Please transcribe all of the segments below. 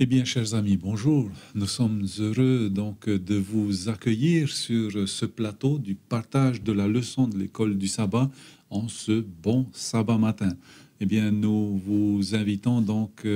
Eh bien, chers amis, bonjour. Nous sommes heureux donc de vous accueillir sur ce plateau du partage de la leçon de l'école du sabbat en ce bon sabbat matin. Eh bien, nous vous invitons donc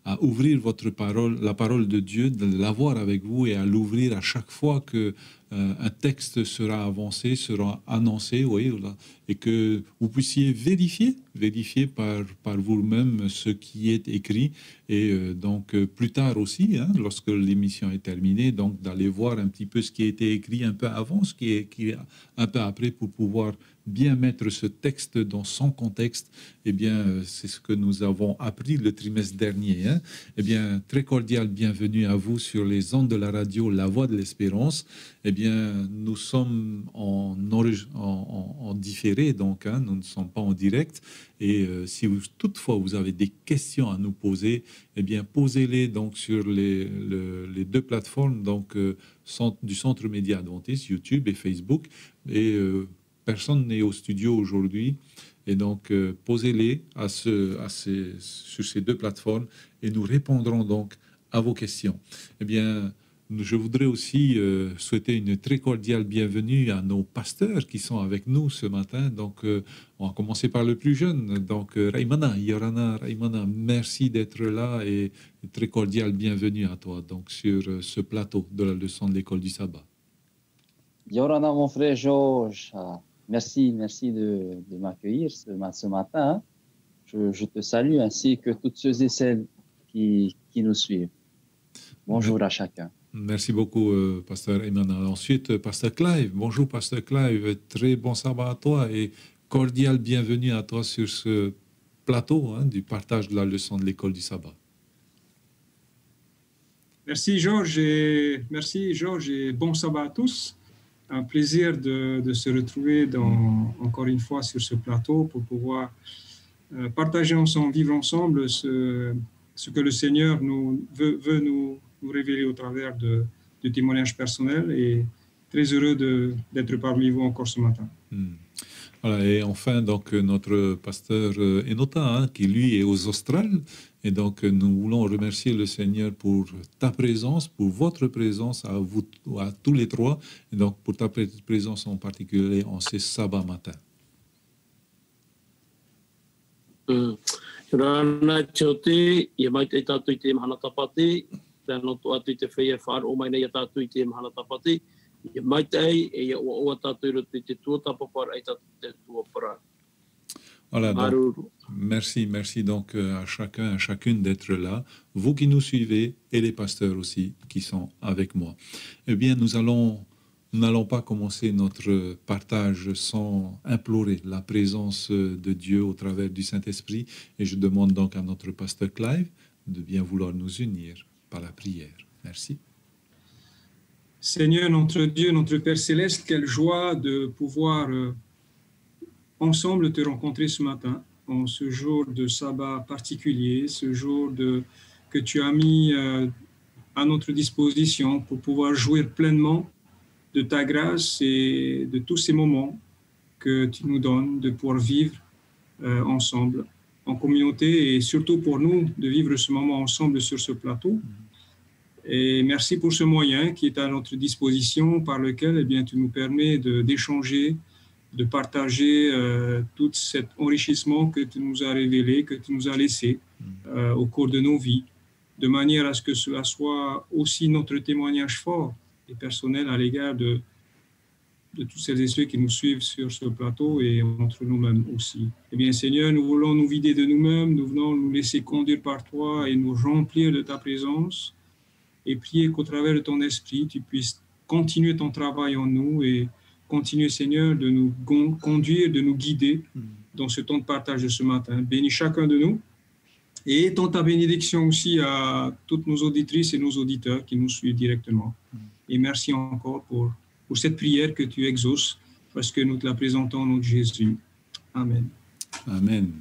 à ouvrir votre parole, la parole de Dieu, de l'avoir avec vous et à l'ouvrir à chaque fois que un texte sera avancé, sera annoncé, oui, voilà, et que vous puissiez vérifier par vous-même ce qui est écrit et donc plus tard aussi, hein, lorsque l'émission est terminée, donc d'aller voir un petit peu ce qui a été écrit un peu avant, qui est un peu après pour pouvoir bien mettre ce texte dans son contexte. Eh bien, c'est ce que nous avons appris le trimestre dernier. Hein. Eh bien, très cordial bienvenue à vous sur les ondes de la radio La Voix de l'Espérance. Eh bien, nous sommes en différé, donc hein, nous ne sommes pas en direct. Et si toutefois vous avez des questions à nous poser, eh bien, posez-les donc sur les deux plateformes donc, du Centre Média Adventiste, YouTube et Facebook. Et personne n'est au studio aujourd'hui. Et donc, posez-les sur ces deux plateformes et nous répondrons donc à vos questions. Eh bien, je voudrais aussi souhaiter une très cordiale bienvenue à nos pasteurs qui sont avec nous ce matin. Donc, on va commencer par le plus jeune. Donc, Raimana, Yorana, Raimana, merci d'être là et très cordiale bienvenue à toi donc, sur ce plateau de la leçon de l'école du sabbat. Yorana, mon frère Georges, merci de m'accueillir ce matin. Je te salue ainsi que toutes ceux et celles qui nous suivent. Bonjour à chacun. Merci beaucoup, Pasteur Emmanuel. Ensuite, Pasteur Clive. Bonjour, Pasteur Clive. Très bon sabbat à toi et cordial bienvenue à toi sur ce plateau hein, du partage de la leçon de l'école du sabbat. Merci, Georges, et bon sabbat à tous. Un plaisir de se retrouver encore une fois sur ce plateau pour pouvoir partager ensemble, vivre ensemble ce que le Seigneur veut nous révéler au travers de témoignages personnels et très heureux d'être parmi vous encore ce matin. Voilà, et enfin, donc, notre pasteur Enota, hein, qui lui est aux Australes. Et donc, nous voulons remercier le Seigneur pour ta présence, pour votre présence à vous, à tous les trois. Et donc, pour ta présence en particulier en ce sabbat matin. Voilà, donc, merci donc à chacun, à chacune d'être là, vous qui nous suivez et les pasteurs aussi qui sont avec moi. Eh bien, nous n'allons pas commencer notre partage sans implorer la présence de Dieu au travers du Saint-Esprit et je demande donc à notre pasteur Clive de bien vouloir nous unir par la prière. Merci. Seigneur, notre Dieu, notre Père Céleste, quelle joie de pouvoir ensemble te rencontrer ce matin, en ce jour de sabbat particulier, ce jour que tu as mis à notre disposition pour pouvoir jouir pleinement de ta grâce et de tous ces moments que tu nous donnes de pouvoir vivre ensemble, en communauté, et surtout pour nous de vivre ce moment ensemble sur ce plateau. Et merci pour ce moyen qui est à notre disposition, par lequel eh bien, tu nous permets d'échanger, de partager tout cet enrichissement que tu nous as révélé, que tu nous as laissé au cours de nos vies, de manière à ce que cela soit aussi notre témoignage fort et personnel à l'égard de tous celles et ceux qui nous suivent sur ce plateau et entre nous-mêmes aussi. Eh bien, Seigneur, nous voulons nous vider de nous-mêmes, nous venons nous laisser conduire par toi et nous remplir de ta présence et prier qu'au travers de ton esprit, tu puisses continuer ton travail en nous et continuer, Seigneur, de nous conduire, de nous guider dans ce temps de partage de ce matin. Bénis chacun de nous et étends ta bénédiction aussi à toutes nos auditrices et nos auditeurs qui nous suivent directement. Et merci encore pour cette prière que tu exauces, parce que nous te la présentons au nom de Jésus. Amen. Amen.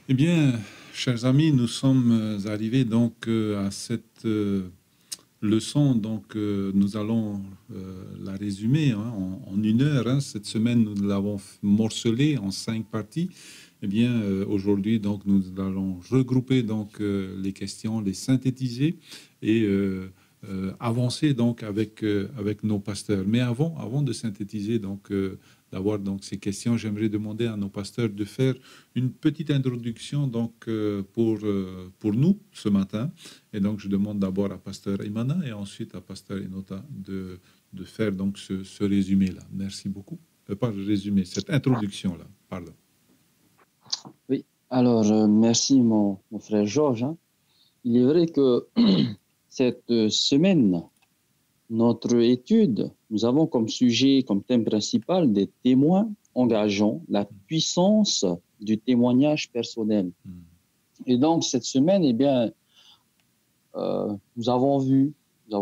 Eh bien, chers amis, nous sommes arrivés donc à cette leçon. Donc, nous allons la résumer hein, en une heure. Hein. Cette semaine, nous l'avons morcelée en 5 parties. Eh bien, aujourd'hui, donc, nous allons regrouper donc les questions, les synthétiser et avancer donc avec nos pasteurs. Mais avant de synthétiser donc d'avoir donc ces questions, j'aimerais demander à nos pasteurs de faire une petite introduction donc pour nous ce matin. Et donc, je demande d'abord à pasteur Imana et ensuite à pasteur Enota de faire donc ce résumé-là. Merci beaucoup. Pas le résumé, cette introduction-là. Pardon. Oui, alors merci mon frère Georges, hein. Il est vrai que cette semaine, notre étude, nous avons comme sujet, comme thème principal, des témoins engageants, la puissance du témoignage personnel. Et donc, cette semaine, eh bien, nous avons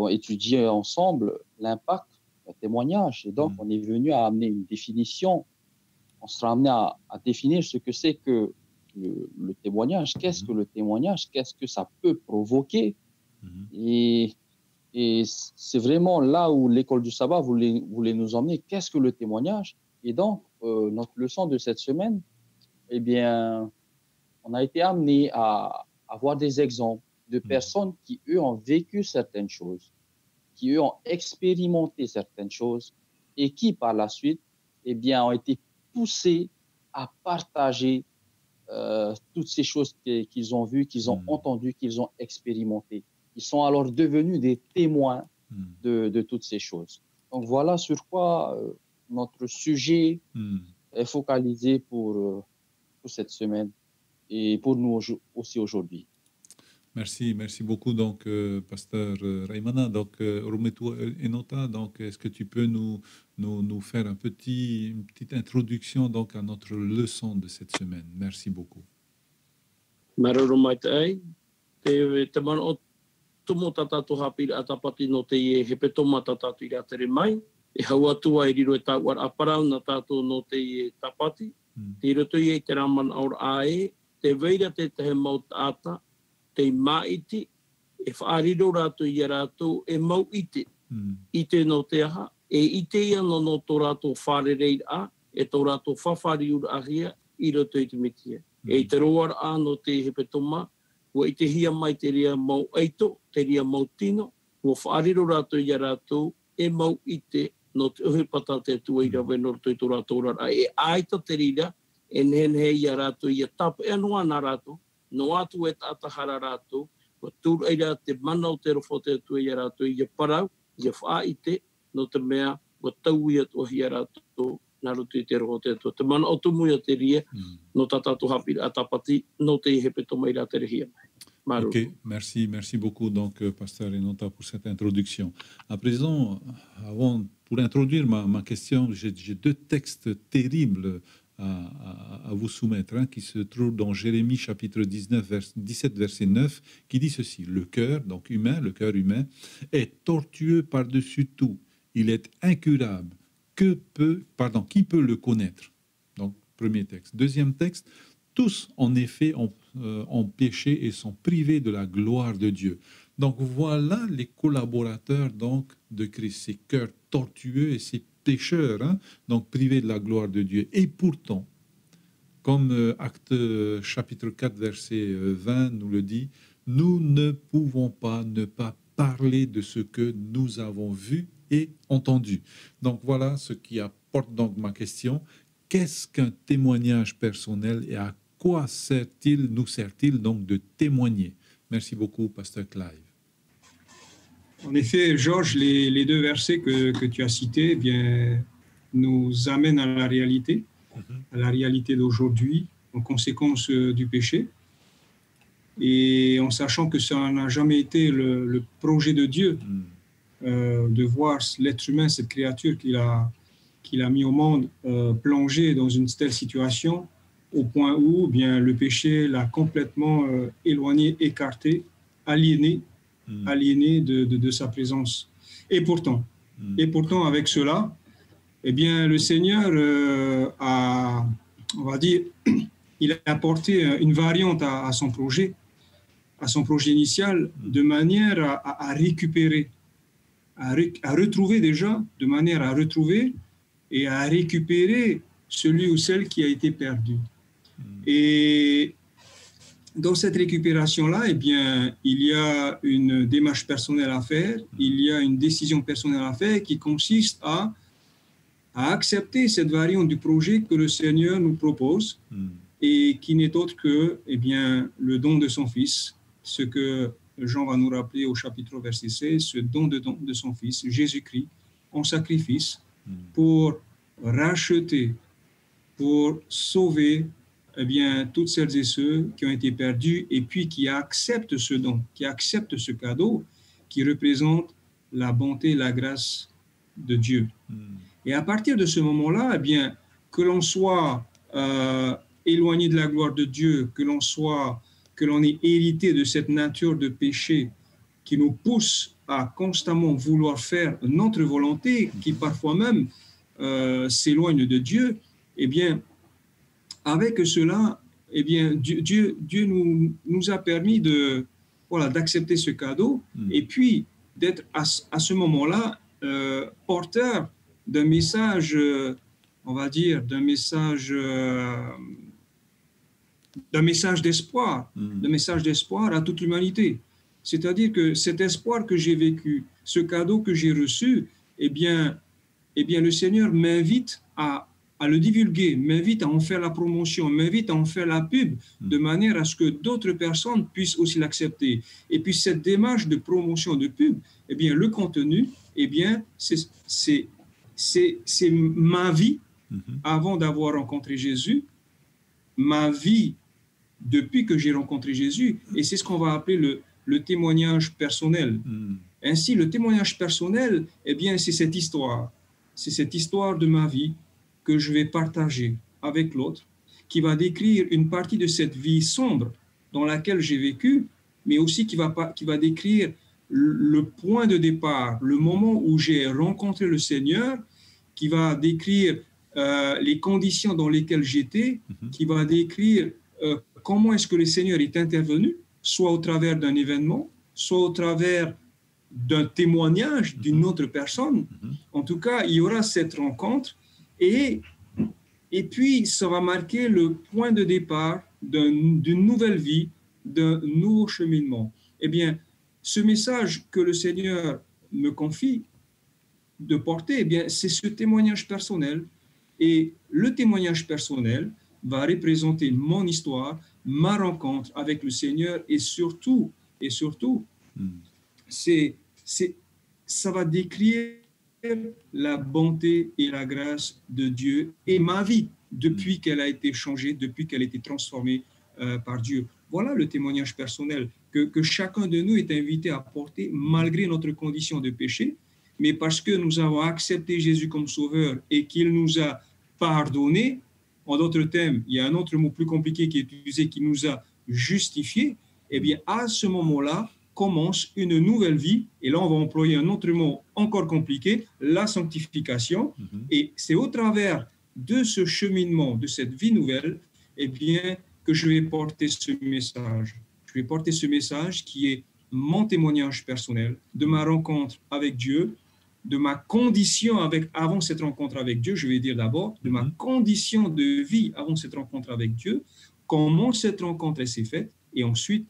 étudié ensemble l'impact du témoignage. Et donc, on est venu à amener une définition. On sera amené à définir ce que c'est que le témoignage. Qu'est-ce que le témoignage? Qu'est-ce que ça peut provoquer? Et c'est vraiment là où l'école du sabbat voulait nous emmener. Qu'est-ce que le témoignage? Et donc, notre leçon de cette semaine, eh bien, on a été amené à avoir des exemples de personnes qui, eux, ont vécu certaines choses, qui, eux, ont expérimenté certaines choses et qui, par la suite, eh bien, ont été poussés à partager toutes ces choses qu'ils ont vues, qu'ils ont entendues, qu'ils ont expérimentées. Ils sont alors devenus des témoins de toutes ces choses. Donc voilà sur quoi notre sujet est focalisé pour cette semaine et pour nous aussi aujourd'hui. Merci beaucoup donc pasteur Raimana. Donc Rometu Enota, donc est-ce que tu peux nous faire une petite introduction donc à notre leçon de cette semaine? Merci beaucoup. Maroromaitai te mano tumo tatatu hapir atapati no te e he petoma tatatu ira tere mai e haua tua i riro e tauar aparau na tātou no te e tapati te roto i e te raman aur ae te veira te he mau tāta te maiti e whaariro rātou i a rātou e mau ite i te no te aha e i te ia no tō rātou whārerei a e tō rātou whawhari ura ahia i roto i te mitia e i te roar a no te he petoma ua i te hia mai te ria mau eito, te ria mau tino, ua whaariro rātou i a rātou e mau ite no te uhe pata te atua i rawe no rātou i tō rātou rara. E aita te rira, e nehenhe i a rātou i a tapa e anua nā rātou, no atu e tātahara rātou, ua tūra i rā te manau te rofo te atua i a rātou i a parau, i a whaite no te mea, ua tau i atua hi a rātou, nā roto i te roho te atua. Te mana o tumuia te ria, no tātātou hapi a tapati, no te hepe toma i rā te rehia mai. Ok, merci beaucoup donc pasteur Enota pour cette introduction. À présent, pour introduire ma question, j'ai deux textes terribles à vous soumettre, qui se trouvent dans Jérémie chapitre 17 verset 9, qui dit ceci: le cœur, donc humain, le cœur humain, est tortueux par-dessus tout, il est incurable. Qui peut le connaître? Donc, premier texte. Deuxième texte, tous, en effet, ont péché et sont privés de la gloire de Dieu. Donc, voilà les collaborateurs donc, de Christ, ces cœurs tortueux et ces pécheurs, donc privés de la gloire de Dieu. Et pourtant, comme Acte chapitre 4, verset 20 nous le dit, nous ne pouvons pas ne pas parler de ce que nous avons vu et entendu. Donc, voilà ce qui apporte donc ma question. Qu'est-ce qu'un témoignage personnel et à quoi nous sert-il donc de témoigner? Merci beaucoup, pasteur Clive. En effet, Georges, les deux versets que tu as cités, eh bien, nous amènent à la réalité d'aujourd'hui, en conséquence du péché. Et en sachant que ça n'a jamais été le projet de Dieu de voir l'être humain, cette créature qu'il a mis au monde, plongé dans une telle situation, au point où bien, le péché l'a complètement éloigné, écarté, aliéné de sa présence. Et pourtant, avec cela, eh bien, le Seigneur on va dire, il a apporté une variante à son projet initial, de manière à récupérer, à retrouver déjà, de manière à retrouver et à récupérer celui ou celle qui a été perdu. Et dans cette récupération-là, eh bien, il y a une démarche personnelle à faire, il y a une décision personnelle à faire qui consiste à accepter cette variante du projet que le Seigneur nous propose et qui n'est autre que, eh bien, le don de son Fils, ce que Jean va nous rappeler au chapitre verset 16, ce don de son Fils, Jésus-Christ, en sacrifice pour racheter, pour sauver eh bien, toutes celles et ceux qui ont été perdus et puis qui acceptent ce don, qui acceptent ce cadeau qui représente la bonté et la grâce de Dieu. Et à partir de ce moment-là, eh bien, que l'on soit éloigné de la gloire de Dieu, que l'on ait hérité de cette nature de péché qui nous pousse à constamment vouloir faire notre volonté, qui parfois même s'éloigne de Dieu, eh bien, avec cela, eh bien, Dieu nous a permis d'accepter ce cadeau et puis d'être à ce moment-là porteur d'un message, on va dire, d'un message d'espoir, d'un message d'espoir à toute l'humanité. C'est-à-dire que cet espoir que j'ai vécu, ce cadeau que j'ai reçu, eh bien, le Seigneur m'invite à le divulguer, m'invite à en faire la promotion, m'invite à en faire la pub, de manière à ce que d'autres personnes puissent aussi l'accepter. Et puis cette démarche de promotion, de pub, eh bien, le contenu, eh bien, c'est ma vie avant d'avoir rencontré Jésus, ma vie depuis que j'ai rencontré Jésus, et c'est ce qu'on va appeler le témoignage personnel. Ainsi, le témoignage personnel, eh bien, c'est cette histoire de ma vie que je vais partager avec l'autre, qui va décrire une partie de cette vie sombre dans laquelle j'ai vécu, mais aussi qui va décrire le point de départ, le moment où j'ai rencontré le Seigneur, qui va décrire les conditions dans lesquelles j'étais, qui va décrire comment est-ce que le Seigneur est intervenu, soit au travers d'un événement, soit au travers d'un témoignage d'une autre personne. En tout cas, il y aura cette rencontre et puis ça va marquer le point de départ d'une nouvelle vie, d'un nouveau cheminement. Eh bien, ce message que le Seigneur me confie de porter, eh bien, c'est ce témoignage personnel. Et le témoignage personnel va représenter mon histoire, ma rencontre avec le Seigneur et surtout, ça va décrire la bonté et la grâce de Dieu et ma vie depuis qu'elle a été changée, depuis qu'elle a été transformée par Dieu. Voilà le témoignage personnel que chacun de nous est invité à porter malgré notre condition de péché, mais parce que nous avons accepté Jésus comme sauveur et qu'il nous a pardonné. En d'autres termes, il y a un autre mot plus compliqué qui est utilisé, qui nous a justifiés. Eh bien, à ce moment-là, commence une nouvelle vie. Et là, on va employer un autre mot encore compliqué, la sanctification. Et c'est au travers de ce cheminement, de cette vie nouvelle, eh bien, que je vais porter ce message. Je vais porter ce message qui est mon témoignage personnel de ma rencontre avec Dieu, de ma condition avant cette rencontre avec Dieu, je vais dire d'abord, de ma condition de vie avant cette rencontre avec Dieu, comment cette rencontre s'est faite, et ensuite,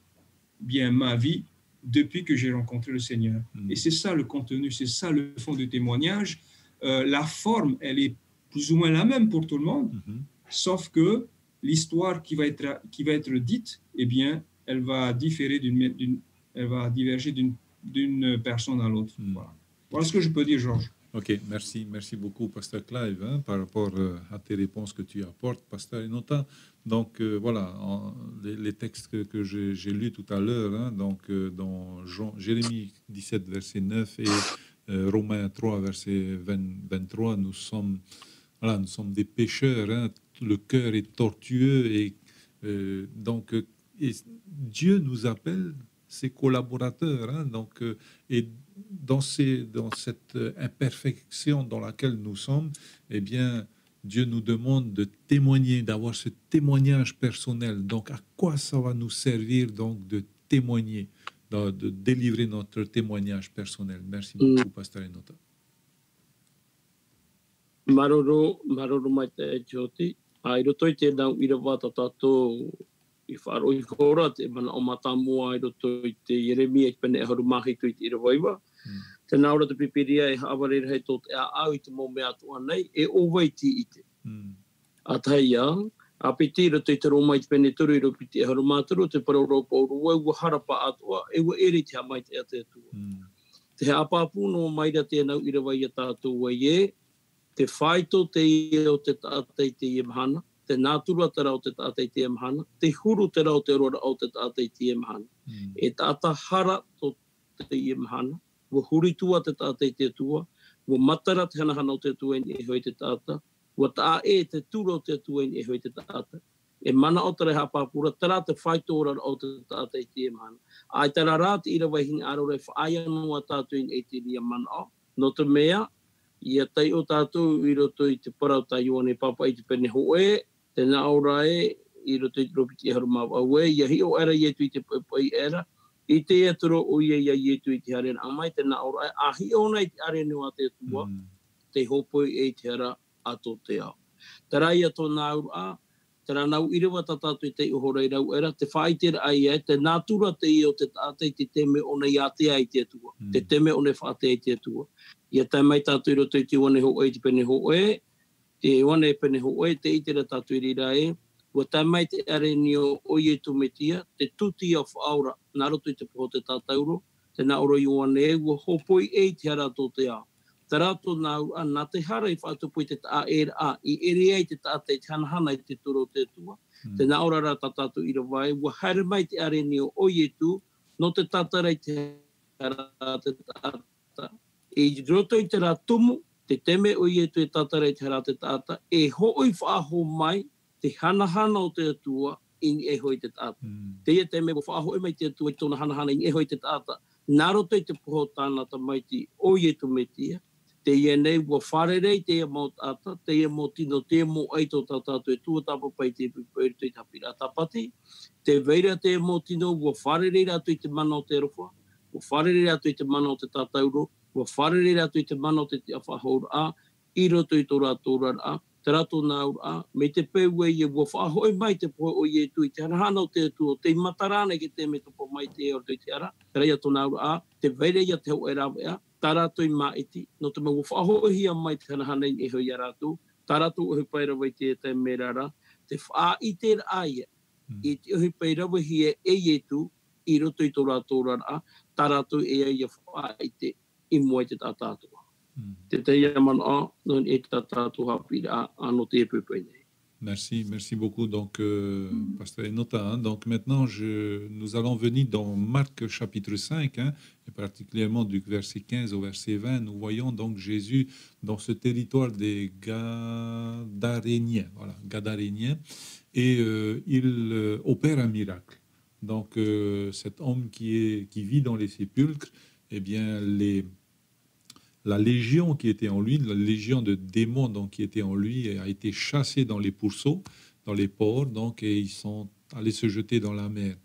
bien, ma vie depuis que j'ai rencontré le Seigneur. Et c'est ça le contenu, c'est ça le fond du témoignage. La forme, elle est plus ou moins la même pour tout le monde, sauf que l'histoire qui va être dite, eh bien, elle va différer elle va diverger d'une personne à l'autre. Voilà ce que je peux dire, Georges. Ok, merci beaucoup, Pasteur Clive, par rapport à tes réponses que tu apportes, Pasteur Inota. Donc voilà, les textes que j'ai lus tout à l'heure, donc dans Jérémie 17, verset 9 et Romains 3, verset 23, nous sommes des pécheurs, le cœur est tortueux et donc Dieu nous appelle ses collaborateurs, donc et dans cette imperfection dans laquelle nous sommes, eh bien, Dieu nous demande de témoigner, d'avoir ce témoignage personnel. Donc, à quoi ça va nous servir donc de témoigner, de délivrer notre témoignage personnel? Merci beaucoup, Pasteur Inota. Maroro mai te joti. A i roto i tēnau ira wata tātou i whaaroi kora te mana o matamua i roto i te Yeremia i pene e haru mahi tui te ira waiwa. Tēnā ora te pipiria e haawarere hei tō te au i te mō mea atua nei, e owaiti i te. A tai a, a piti roto i te roma i te pene turu i ro piti e haru māturu, te parauropa o rua, ua harapa atua, e ua eri te hamai te ate atua. Te hea apāpū no maira tēnau ira wai a tātou wai e, te whaito te ia o te tātei te ia mahana, te nātura te rao te tātei te ia mahana, te huru te rao te rora o te tātei te ia mahana. E tāta hara to te ia mahana, ua huritua te tātei te tua, ua matara te hanahana o te tueni e hoi te tāta, ua tā e te turo o te tueni e hoi te tāta. E mana o te reha pāpura, tera te whaitora o te tātei te mahana. Ai tera rā te ira waihinga aro rei whaaya noa tātuin e te ria mana o. No te mea, ia tei o tātou i roto i te parau tai wane papa i te pene hoe, te nā ora e, i roto i te ropiti e haru mawa aue, ia hi o era i etu i te pai era, i te eturo o ia i etu i te haren amai, te nā ora e, a hi o nei te are nua te tua, te hopoi e te hara ato te ao. Tera ia tō nā ura a, tera nau iriwa tātātou i te uhorei rau era, te whaitera ai e, te nātura te i o te tātei te teme o nei atea i te atua, te teme o nei whaatea i te atua. Ia tai mai tātou i roto i te wane hoe, te pene hoe, te wane pene hoe, te itera tātou i rira e, ua tai mai te are ni o i tu metia, te tuti a whaora, nā roto i te poho te tātauro, te nā oro i wane e, ua hopoi e te hara tō te ao. Tā rātou nā te hara i whaatupui te tā era a, i ere ai te tātei te hanahana i te turo te tua. Te nā ora rā tātou i rawai, ua haere mai te are ni o i tu, no te tātarei te hara te tāta. E roto i te rā tumu, te teme o i tu e tātarei te hara te tāta, e hoi whaaho mai te hanahana o te tua i e hoi te tāta. Te ia teme o whaaho mai te tua i tōna hanahana i e hoi te tāta. Nā roto i te poho tānata mai ti o i tu metia, te ia nei ua wharerei te ia mō tāta, te ia mō tino te ia mō aito tātātou e tua tāpapai te pipere te tapira tapati, te veira te ia mō tino ua wharerei rātu i te mana o te rofua, ua wharerei rātu i te mana o te tātauro, ua wharerei rātu i te mana o te awhahaura a, i roto i tō rātou a, te rātou nāura a, me te peue ia ua whahoi mai te poe o i tu i te hanahana o te tua, te matarane ki te me tupo mai te o te ara, te reia tō nāura a, te veira ia te ho e rawe a, tā rātou i maiti, no te mau whahohia mai te hanahana i hoi a rātou, tā rātou uhi pai rawa i te merara, te wha i te aia, i te uhi pai rawa hi e tu, i roto i tō rātou rara, tā rātou e ai a wha i te i mua i te tātātua. Te te ia mana a, no e tātātua hapira a no te epupai nei. Merci, merci beaucoup, donc, Pasteur Enota. Hein. Donc maintenant, nous allons venir dans Marc chapitre 5, hein, et particulièrement du verset 15 au verset 20. Nous voyons donc Jésus dans ce territoire des Gadaréniens, voilà, Gadaréniens, et il opère un miracle. Donc cet homme qui vit dans les sépulcres, eh bien la légion qui était en lui, la légion de démons donc, qui était en lui a été chassée dans les pourceaux, dans les ports, donc, et ils sont allés se jeter dans la mer.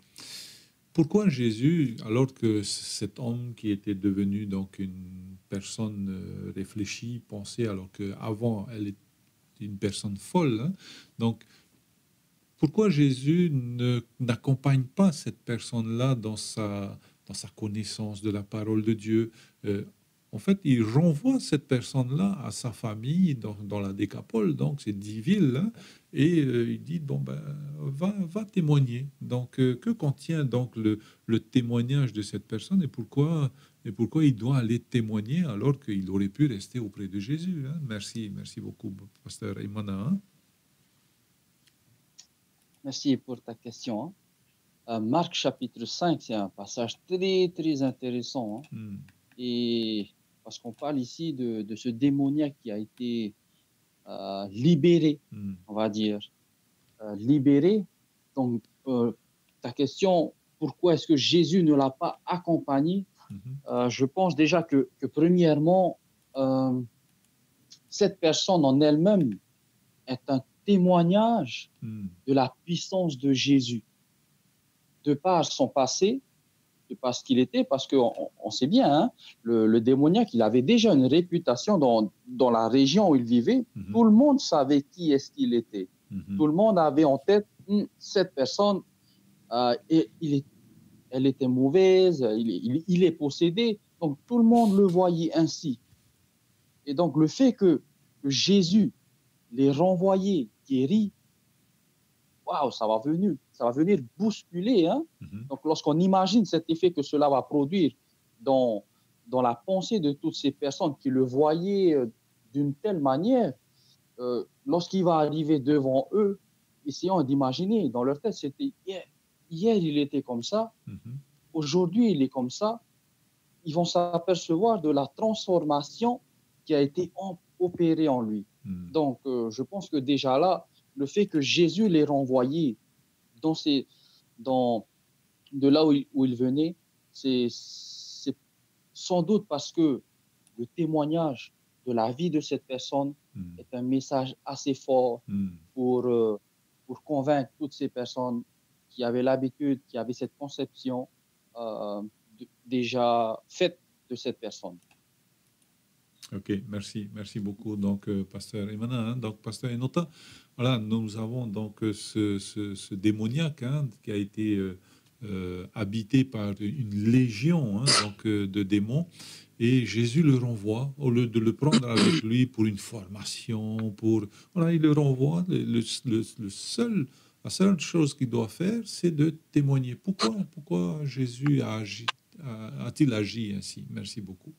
Pourquoi Jésus, alors que cet homme qui était devenu donc une personne réfléchie, pensée, alors qu'avant elle était une personne folle, hein, donc pourquoi Jésus n'accompagne pas cette personne-là dans sa connaissance de la parole de Dieu? En fait, il renvoie cette personne-là à sa famille dans la Décapole, donc c'est 10 villes, hein, et il dit, bon, ben, va témoigner. Donc, que contient donc le témoignage de cette personne et pourquoi il doit aller témoigner alors qu'il aurait pu rester auprès de Jésus, hein? Merci beaucoup, Pasteur Imana. Hein? Merci pour ta question. Hein. Marc chapitre 5, c'est un passage très, très intéressant. Hein. Et parce qu'on parle ici de ce démoniaque qui a été libéré, on va dire. Libéré. Donc, ta question, pourquoi est-ce que Jésus ne l'a pas accompagné? Je pense déjà que premièrement, cette personne en elle-même est un témoignage de la puissance de Jésus. De par son passé, de par ce qu'il était, parce qu'on sait bien, hein, le démoniaque, il avait déjà une réputation dans la région où il vivait. Tout le monde savait qui est-ce qu'il était. Tout le monde avait en tête cette personne, elle était mauvaise, il est possédé. Donc, tout le monde le voyait ainsi. Et donc, le fait que Jésus les renvoyait, guérit, waouh, ça va venir bousculer. Hein? Donc, lorsqu'on imagine cet effet que cela va produire dans la pensée de toutes ces personnes qui le voyaient d'une telle manière, lorsqu'il va arriver devant eux, essayons d'imaginer, dans leur tête, c'était hier il était comme ça, aujourd'hui il est comme ça. Ils vont s'apercevoir de la transformation qui a été opérée en lui. Donc, je pense que déjà là, le fait que Jésus les renvoyait de là où il venait, c'est sans doute parce que le témoignage de la vie de cette personne est un message assez fort pour convaincre toutes ces personnes qui avaient l'habitude, qui avaient cette conception déjà faite de cette personne. Ok, merci beaucoup, donc pasteur Emana, donc pasteur Enota. Voilà, nous avons donc ce démoniaque qui a été habité par une légion donc de démons, et Jésus le renvoie au lieu de le prendre avec lui pour une formation, il le renvoie. La seule chose qu'il doit faire, c'est de témoigner. Pourquoi Jésus a-t-il agi ainsi? Merci beaucoup.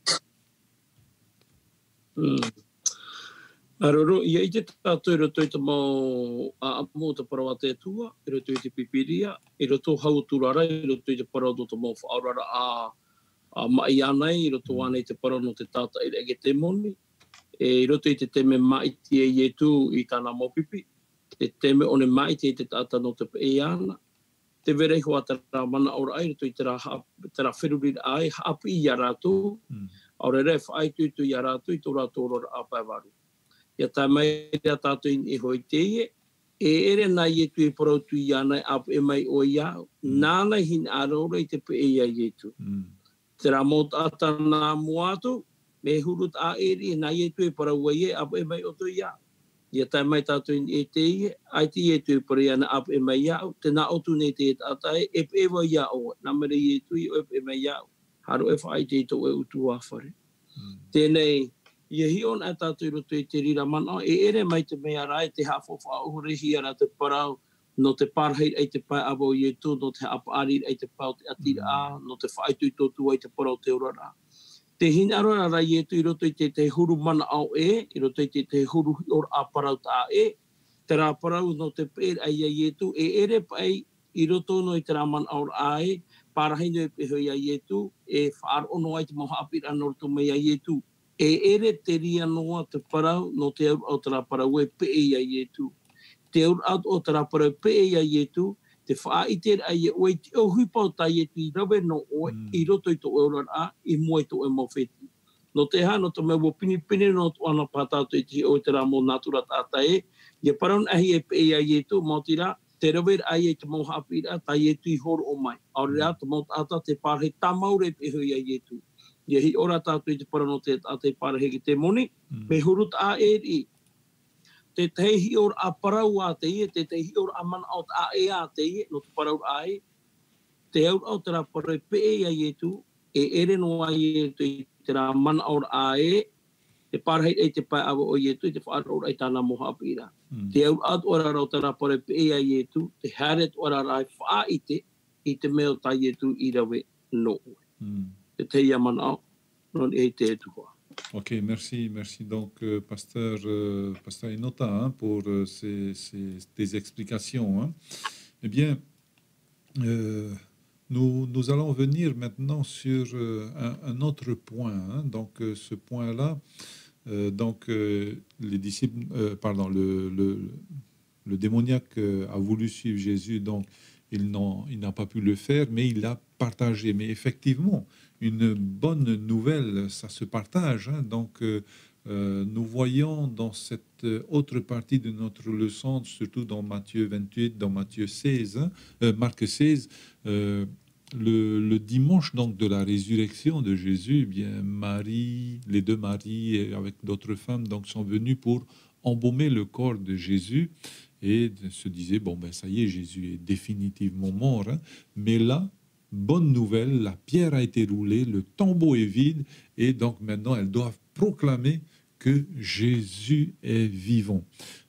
Aroro, ia i te tātou i roto i te mau a amu te parawa te atua, i roto i te pipiria, i roto hauturara, i roto i te parawa do te mau whaarara a mai anai, i roto anei te parawa no te tata i rege te moni, i roto i te teme maiti e ietu i tāna mopipi, te teme o ne maiti e te tata no te pe ana, te verei hoa te rā mana ora ai, roto i te rā whiruri ai, hapi i a rātou, aure re whaitutu i a rātou, i tō rātou rora a paiwaru. Ia tā mai rea tātou i hoi teie, e ere nai e tu e parautu i anai apu e mai o iau, nāna hin arora i te pe e ia i etu. Te rā mōt ata nā muatu, me hurut a eri, nai e tu e parau e apu e mai o tu iau. Ia tā mai tātou i teie, ai ti e tu e parau iana apu e mai iau, te nā otu ne te ata e pe e wa iau, nā mere i e tu i o e mai iau. Haro e whai te tō e utu whare. Tēnei, ia hi on a tātou i roto i te rira mana, e ere mai te mea rai, te hawhawha uhurehi ara te parau, no te parhei ai te pai abo i e tū, no te apari ai te pau te atira a, no te whaitu i tōtu ai te parau te urara. Te hina arora rai e tū i roto i te huru mana au i roto i te huru or a parau ta e, te rā parau no te pēr ai e tū, e ere pai i roto no i te rā mana au ai, parahi no e pehoi ai e tū, e whaar ono ai te maha apira no roto mai ai e tū. E ere te ria noa te parau no te au te rā parau e pe e ai e tū. Te au te rā parau pe e ai e tū, te wha i te ai e oe te ohui pau tai e tū i rawe no oe i roto i tō eura a, i mua i tō e mawheti. No te ha, no te mau pini no tō ana pātātou i te oe te rā mō nātura tātai e, ia parau ahi e pe e ai e tū, mō tira, te rawe ai e te mau hapira, tai e tū i horo o mai. Aure rā, te mau tāta te pārhe tamaure pe hui ai e tū. Ia hi ora tātou i te parano te parahe ki te moni, me hurut a eri. Te tehi ora a parau a te ie, te tehi ora a mana au a e a te ie, no te parau a e. Te au te rā parau pe e a ie tu, e ere no a ie tu i te rā mana au a e, te parahe e te pai awa o ie tu, i te whaara ora i tāna moha apira. Te au ora rau te rā parau pe e a ie tu, te haret ora rai wha i te meo tai ie tu i rawe no ue. Ok, merci donc pasteur Enota pour tes explications. Eh bien, nous allons venir maintenant sur un autre point. Donc ce point-là, les disciples, le démoniaque a voulu suivre Jésus, donc il n'a pas pu le faire, mais il l'a partagé. Mais effectivement, une bonne nouvelle, ça se partage. Donc, nous voyons dans cette autre partie de notre leçon, surtout dans Matthieu 28, dans Matthieu 16, Marc 16, le dimanche donc de la résurrection de Jésus, eh bien Marie, les deux Maries, avec d'autres femmes, donc sont venues pour embaumer le corps de Jésus. et se disaient, bon, ben ça y est, Jésus est définitivement mort. Hein. Mais là, bonne nouvelle, la pierre a été roulée, le tombeau est vide, et donc maintenant, elles doivent proclamer que Jésus est vivant.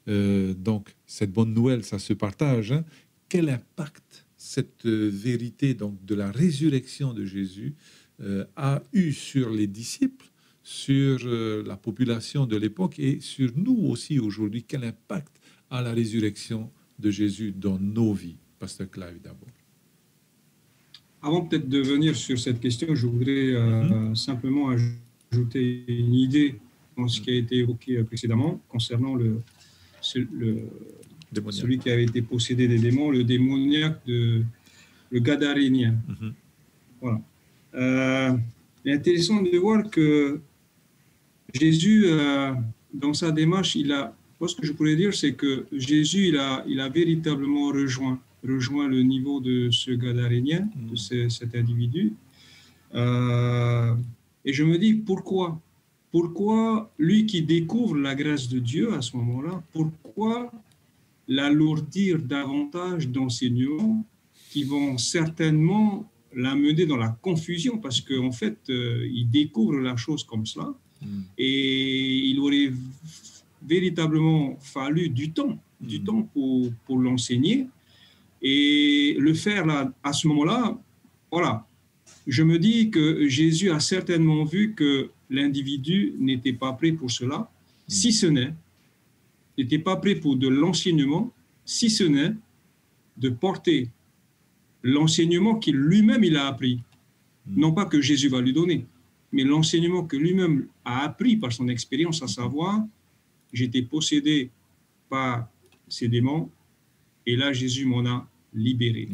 Donc, cette bonne nouvelle, ça se partage. Hein. Quel impact cette vérité donc, de la résurrection de Jésus a eu sur les disciples, sur la population de l'époque et sur nous aussi aujourd'hui? Quel impact a la résurrection de Jésus dans nos vies? Pasteur Clive d'abord. Avant peut-être de venir sur cette question, je voudrais simplement ajouter une idée dans ce qui a été évoqué précédemment concernant celui qui avait été possédé des démons, le démoniaque, le Gadarénien. Voilà. Il est intéressant de voir que Jésus, dans sa démarche, ce que je pourrais dire, c'est que Jésus, il a véritablement rejoint le niveau de ce Gadarénien, de cet individu. Et je me dis, pourquoi lui qui découvre la grâce de Dieu à ce moment-là, pourquoi l'alourdir davantage d'enseignements qui vont certainement l'amener dans la confusion, parce qu'en fait, il découvre la chose comme cela, et il aurait véritablement fallu du temps pour l'enseigner, et le faire là, à ce moment-là, voilà. Je me dis que Jésus a certainement vu que l'individu n'était pas prêt pour cela, si ce n'est, n'était pas prêt pour de l'enseignement, si ce n'est de porter l'enseignement qu'il lui-même il a appris. Non pas que Jésus va lui donner, mais l'enseignement que lui-même a appris par son expérience, à savoir, j'étais possédé par ces démons, et là Jésus m'en a libéré.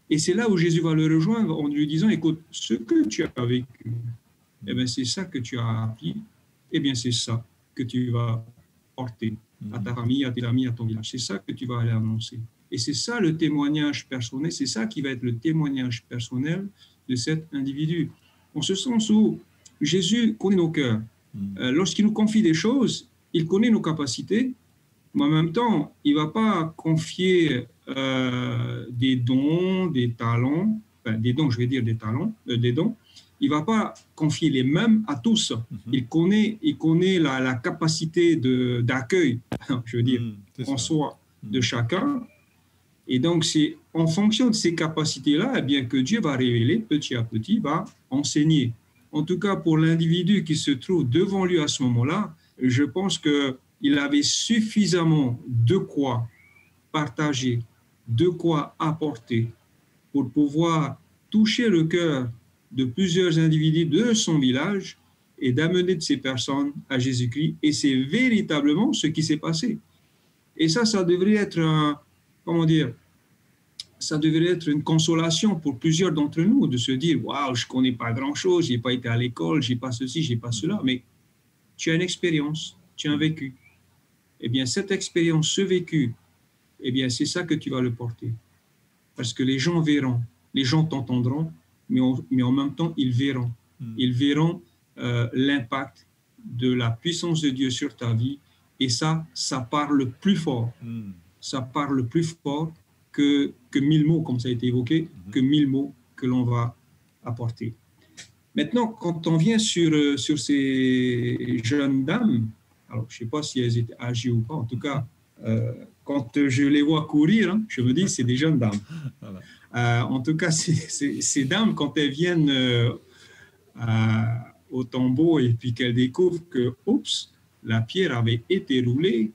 Et c'est là où Jésus va le rejoindre en lui disant, écoute, ce que tu as vécu, eh bien, c'est ça que tu as appris, eh bien, c'est ça que tu vas porter à ta famille, à tes amis, à ton village. C'est ça que tu vas aller annoncer. Et c'est ça le témoignage personnel, c'est ça qui va être le témoignage personnel de cet individu. En ce sens où Jésus connaît nos cœurs. Lorsqu'il nous confie des choses, il connaît nos capacités, mais en même temps, il ne va pas confier des dons, des talents, enfin, des dons, je vais dire des talents, des dons. Il ne va pas confier les mêmes à tous. Il connaît la capacité d'accueil, je veux dire, en soi, de chacun. Et donc, c'est en fonction de ces capacités-là, eh bien, que Dieu va révéler, petit à petit, va enseigner. En tout cas, pour l'individu qui se trouve devant lui à ce moment-là, je pense qu'il avait suffisamment de quoi partager, de quoi apporter pour pouvoir toucher le cœur de plusieurs individus de son village et d'amener de ces personnes à Jésus-Christ. Et c'est véritablement ce qui s'est passé. Et ça devrait être ça devrait être une consolation pour plusieurs d'entre nous de se dire, waouh, je ne connais pas grand-chose, je n'ai pas été à l'école, je n'ai pas ceci, je n'ai pas cela, mais tu as une expérience, tu as un vécu. Eh bien, cette expérience, ce vécu, eh bien, c'est ça que tu vas le porter. Parce que les gens verront, les gens t'entendront, mais en même temps, ils verront. Ils verront l'impact de la puissance de Dieu sur ta vie. Et ça parle plus fort. Ça parle plus fort que 1000 mots, comme ça a été évoqué, que 1000 mots que l'on va apporter. Maintenant, quand on vient sur ces jeunes dames, alors je ne sais pas si elles étaient âgées ou pas, en tout cas, quand je les vois courir, je me dis c'est des jeunes dames. Voilà. En tout cas, ces dames, quand elles viennent au tombeau et puis qu'elles découvrent que, oups, la pierre avait été roulée,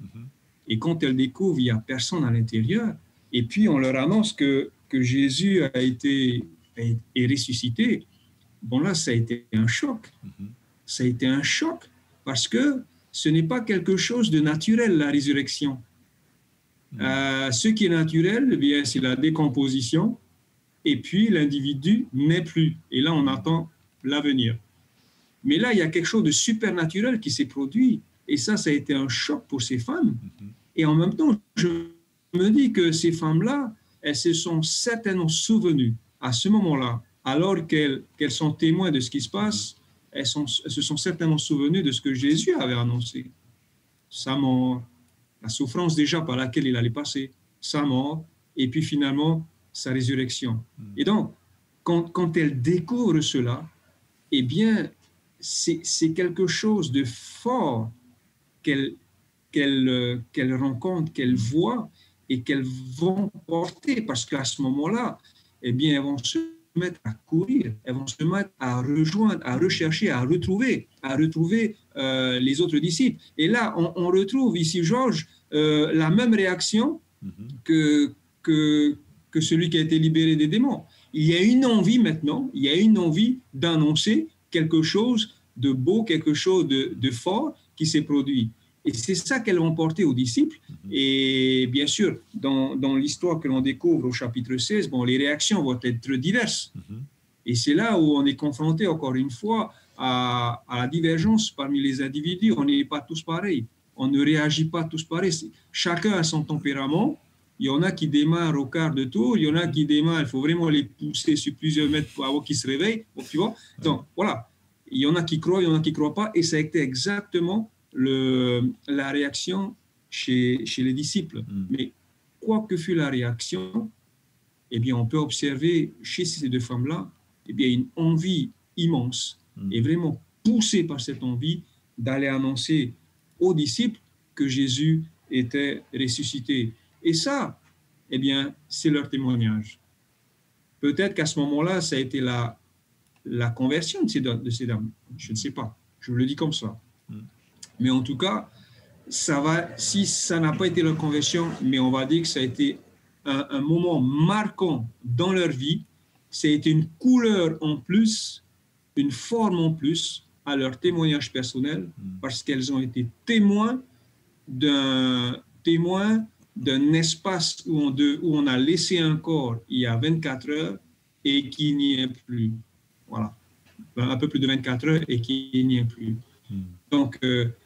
et quand elles découvrent il n'y a personne à l'intérieur, et puis on leur annonce que Jésus est ressuscité, bon là, ça a été un choc. Ça a été un choc parce que ce n'est pas quelque chose de naturel, la résurrection. Ce qui est naturel, eh bien, c'est la décomposition, et puis l'individu n'est plus. Et là, on attend l'avenir. Mais là, il y a quelque chose de supernaturel qui s'est produit, et ça a été un choc pour ces femmes. Et en même temps, je me dis que ces femmes-là, elles se sont certainement souvenues à ce moment-là, alors qu'elles sont témoins de ce qui se passe, elles se sont certainement souvenues de ce que Jésus avait annoncé. Sa mort, la souffrance déjà par laquelle il allait passer, sa mort, et puis finalement sa résurrection. Et donc, quand elle découvre cela, eh bien, c'est quelque chose de fort qu'elle rencontre, qu'elle voit et qu'elles vont porter, parce qu'à ce moment-là, eh bien, elles vont se mettre à courir, elles vont se mettre à rejoindre, à rechercher, à retrouver les autres disciples. Et là, on retrouve ici, Georges, la même réaction que celui qui a été libéré des démons. Il y a une envie maintenant, il y a une envie d'annoncer quelque chose de beau, quelque chose de fort qui s'est produit. Et c'est ça qu'elles vont porter aux disciples. Et bien sûr, dans l'histoire que l'on découvre au chapitre 16, bon, les réactions vont être diverses. Et c'est là où on est confronté, encore une fois, à la divergence parmi les individus. On n'est pas tous pareils. On ne réagit pas tous pareils. Chacun a son tempérament. Il y en a qui démarrent au quart de tour, il y en a qui démarrent, il faut vraiment les pousser sur plusieurs mètres avant qu'ils se réveillent. Bon, tu vois. Donc, voilà. Il y en a qui croient, il y en a qui ne croient pas. Et ça a été exactement la réaction chez les disciples. Mais quoi que fût la réaction, eh bien, on peut observer chez ces deux femmes-là, eh bien, une envie immense et vraiment poussée par cette envie d'aller annoncer aux disciples que Jésus était ressuscité. Et ça, eh bien, c'est leur témoignage. Peut-être qu'à ce moment-là, ça a été la conversion de ces dames. Je ne sais pas. Je le dis comme ça. Mais en tout cas, si ça n'a pas été leur conversion, mais on va dire que ça a été un moment marquant dans leur vie, ça a été une couleur en plus, une forme en plus à leur témoignage personnel, parce qu'elles ont été témoins d'un espace où on a laissé un corps il y a 24 heures et qui n'y est plus. Voilà. Un peu plus de 24 heures et qui n'y est plus. Donc,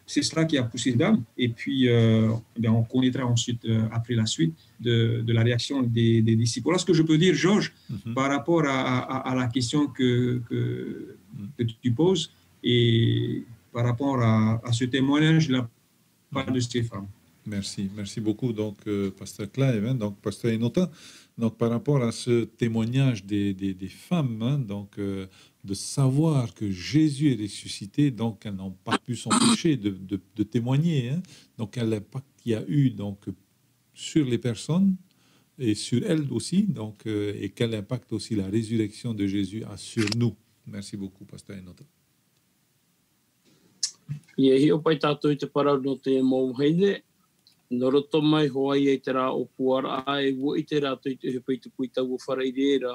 c'est cela qui a poussé les dames. Et puis, on connaîtra ensuite, après la suite, de la réaction des disciples. Voilà ce que je peux dire, Georges, par rapport à la question que tu poses et par rapport à ce témoignage de la part de ces femmes. Merci beaucoup, donc, Pasteur Clive, donc, Pasteur Enota. Donc, par rapport à ce témoignage des femmes, donc, de savoir que Jésus est ressuscité, donc elles n'ont pas pu s'empêcher de témoigner. Donc, quel impact il y a eu donc, sur les personnes et sur elles aussi, donc, et quel impact aussi la résurrection de Jésus a sur nous. Merci beaucoup, Pasteur Enota. Noroto mai hoai e te rā o puara ai wo i te rā tui te hepei te pui tau o wharai reira.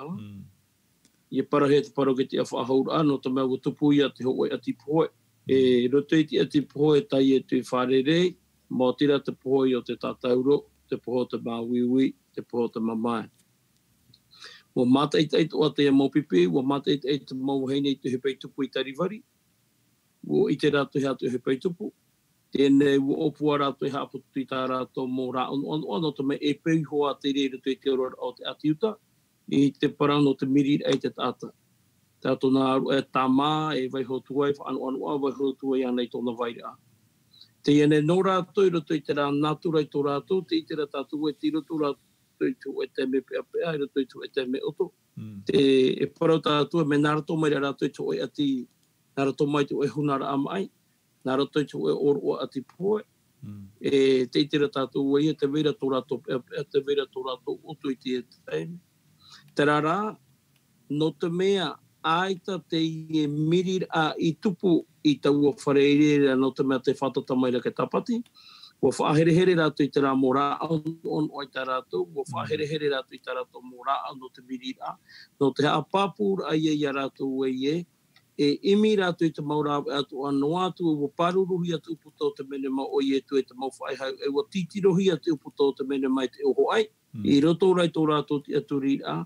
I para he te paro ke te awhahaura no te mea o tupu ia te hoi ati poe. E roto i te ati poe tai e tui wharere, mō tira te poe o te tātauro, te poho te māwiwi, te poho te mamai. Wa mata i te o te mōpipi, wa mata i te mauheine i te hepei tupu i tariwari. Wo i te rā tui hatu hepei tupu. Tēnei wo opua rātou i haputu i tā rātou mō rā on te me e pēi hoa te reira tui te ora o te atiuta i te parano te miri ai te tāta. Tātou nā aru e tā mā e vai hotu ai, whaanu vai hotu ai anei tōna vaira. Te ene no rātou i roto i te rā nātura i tō rātou, te i te rā tātou e tiro tō rātou i tō e te me pea pea, i roto i tō e te me oto. Te e parau tātou e me nāratou mai rātou i tō e ati, nāratou mai tō e hunara amai. Nā roto i tō e oro ati poe. E te itira tātou wei, te vera tō rātou, te vera tō rātou oto i te taimi. Te rārā, no te mea aita te i mirir a i tupu i tau o whareirera no te mea te whatata mai rake tapati. Wa whaaherehere rātou i te rā mō rā on o i tā rātou. Wa whaaherehere rātou i tā rātou mō rā no te mirir a. No te hea pāpūra a ia rātou wei e. E imi rātou i te maura atu anō atu e wa pāruruhi atu uputo te mene ma o i etu e te mauwhai hau e wa titirohi atu uputo te mene mai te oho ai. I roto rai tō rātou ti atu rira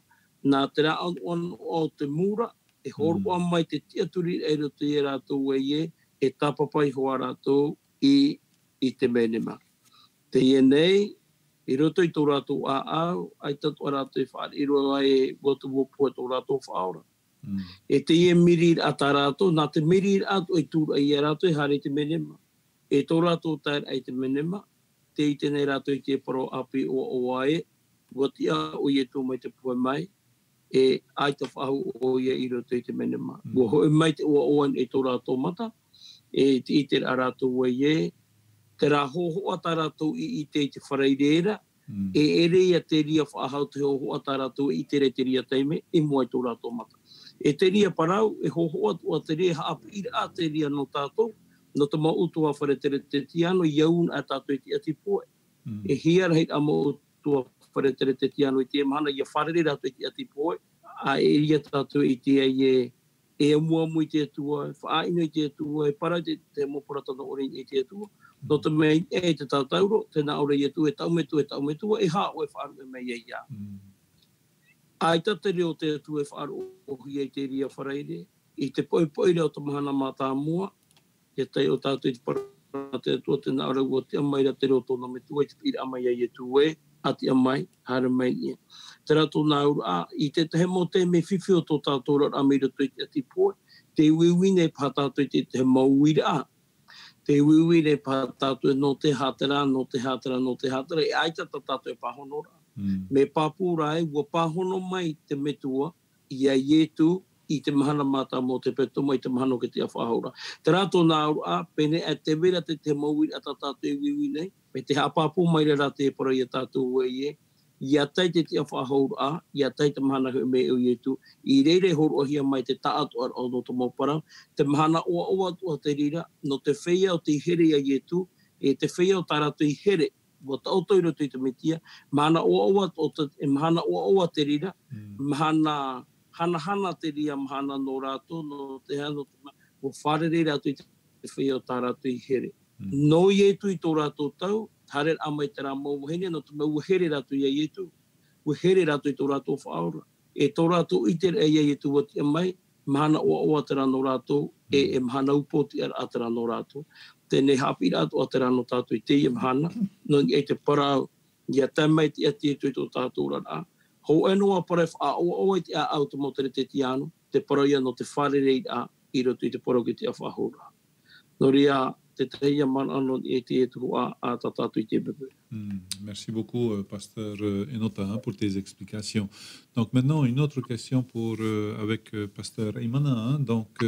nā te rā o te mūra e horo mai te ti atu rira e roto i rātou e tāpapai hoa rātou i te mene ma. Te ienei i roto i tō rātou au ai tatu a rātou i whaare i roa e wotu wopua tō rātou whaora. E te ie mirir a tā rātou, nā te mirir atu e tūra i a rātou e hare te menema. E tō rātou tair ai te menema, te i tēnei rātou i te paro api o ae, watia o i e tō mai te pua mai, e aita whahu o ia i roto i te mene mā. Ua hoi mai te ua oan e tō rātou mata, e te i te rātou o ie, te rā hohoa tā rātou i te whareireera, e ere ia te ria whaahau te hohoa tā rātou i te re te ria teime, e mua i tō rātou mata. E te ria parau, e hohoa tua te rea haapu i rā te ria no tātou, no te mautua whare te tiano, iaun a tātou i te ati poe. E hia reit a mautua whare te tiano i te mahana, ia wharere rātou i te ati poe, a e ria tātou i te e mua mui te atua, whaaino i te atua, e para te moporatana ori i te atua, no te mei e te tātauro, tēnā ora i atua, e taumetua, e haa o e whaaru e mei e ia. Ai tata reo te atua e whaaru o hi e te ria whareire, i te poi reo te mahana mā tā mua, e tei o tātou i te para te atua, tēnā ora ua te amai ra te reo tōna me tua, i te pira amai e tue, ati amai, hara mai nia. Te rato nā ura, i te he mo te me whiwhi o tō tātou rao amira tui te ati poe, te wiwine pā tātou i te mauira, te wiwine pā tātou no te hātara, e aita tātou e pāhonora. Me pāpūra e, ua pāhono mai te metua, i a ietu, i te mahana mātā mō te petoma, i te mahano ke te awhahaura. Te rato nā ura, pene e te vera te mauira a tātou e wiwine, me te hapāpū mai rā te para i a tātou e, ia tai te te whahaura, ia tai te mahana me o ietu, i reire horo ahia mai te taatu ar o no te mopara, te mahana oa te rira, no te whea o te here a ietu, e te whea o tā rātou i here, wa tautoi roto i te metia, mahana oa te rira, mahana hana te ria, mahana no rātou, no te hano, o wharere rātou i te whea o tā rātou i here. No ietu i tō rātou tau, hare amai te rā mauhene, no te mau here rātou i a ietu, ua here rātou i tō rātou whaora. E tō rātou i te rā i a ietu wati amai, mahana oa te rā no rātou, e mahana upoti a te rā no rātou. Tēnei hapi rātou a te rā no tātou i te i mahana, no i te parau, ia tamai te ati e tui tō tātou rā. Ho enoa pare oa i te a au te motere te tiano, te parau ia no te wharerei a i roto i te parau ki te a whahora. No ria, Merci beaucoup, Pasteur Enota, pour tes explications. Donc maintenant, une autre question avec Pasteur Imana. Donc,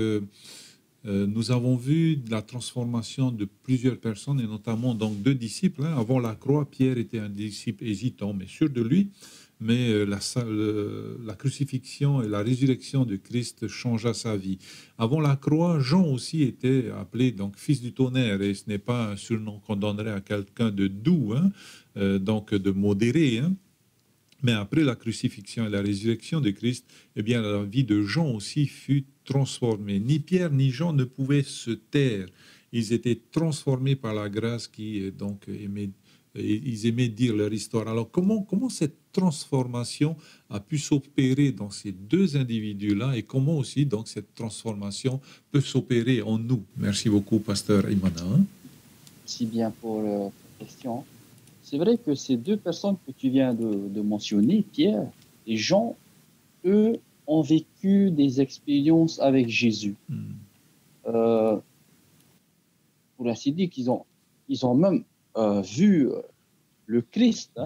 nous avons vu la transformation de plusieurs personnes, et notamment donc 2 disciples. Avant la croix, Pierre était un disciple hésitant, mais sûr de lui. Mais la crucifixion et la résurrection de Christ changea sa vie. Avant la croix, Jean aussi était appelé donc fils du tonnerre, et ce n'est pas un surnom qu'on donnerait à quelqu'un de doux, donc de modéré. Mais après la crucifixion et la résurrection de Christ, eh bien la vie de Jean aussi fut transformée. Ni Pierre ni Jean ne pouvaient se taire. Ils étaient transformés par la grâce qui donc ils aimaient dire leur histoire. Alors, comment cette transformation a pu s'opérer dans ces 2 individus-là, et comment aussi donc cette transformation peut s'opérer en nous? Merci beaucoup, Pasteur Imana. Merci bien pour la question. C'est vrai que ces 2 personnes que tu viens de mentionner, Pierre et Jean, eux ont vécu des expériences avec Jésus. Pour ainsi dire qu'ils ont même vu le Christ,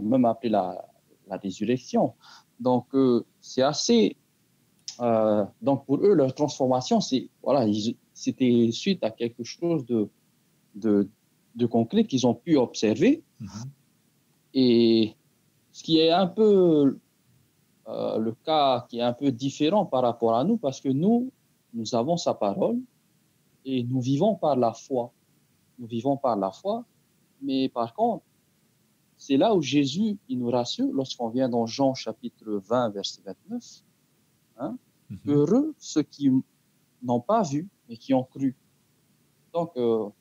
même après la résurrection. Donc, c'est assez... donc, pour eux, leur transformation, c'était suite à quelque chose de concret qu'ils ont pu observer. Et ce qui est un peu le cas qui est un peu différent par rapport à nous, parce que nous avons sa parole et nous vivons par la foi. Nous vivons par la foi, mais par contre, c'est là où Jésus il nous rassure lorsqu'on vient dans Jean chapitre 20, verset 29. Heureux ceux qui n'ont pas vu, mais qui ont cru. Donc,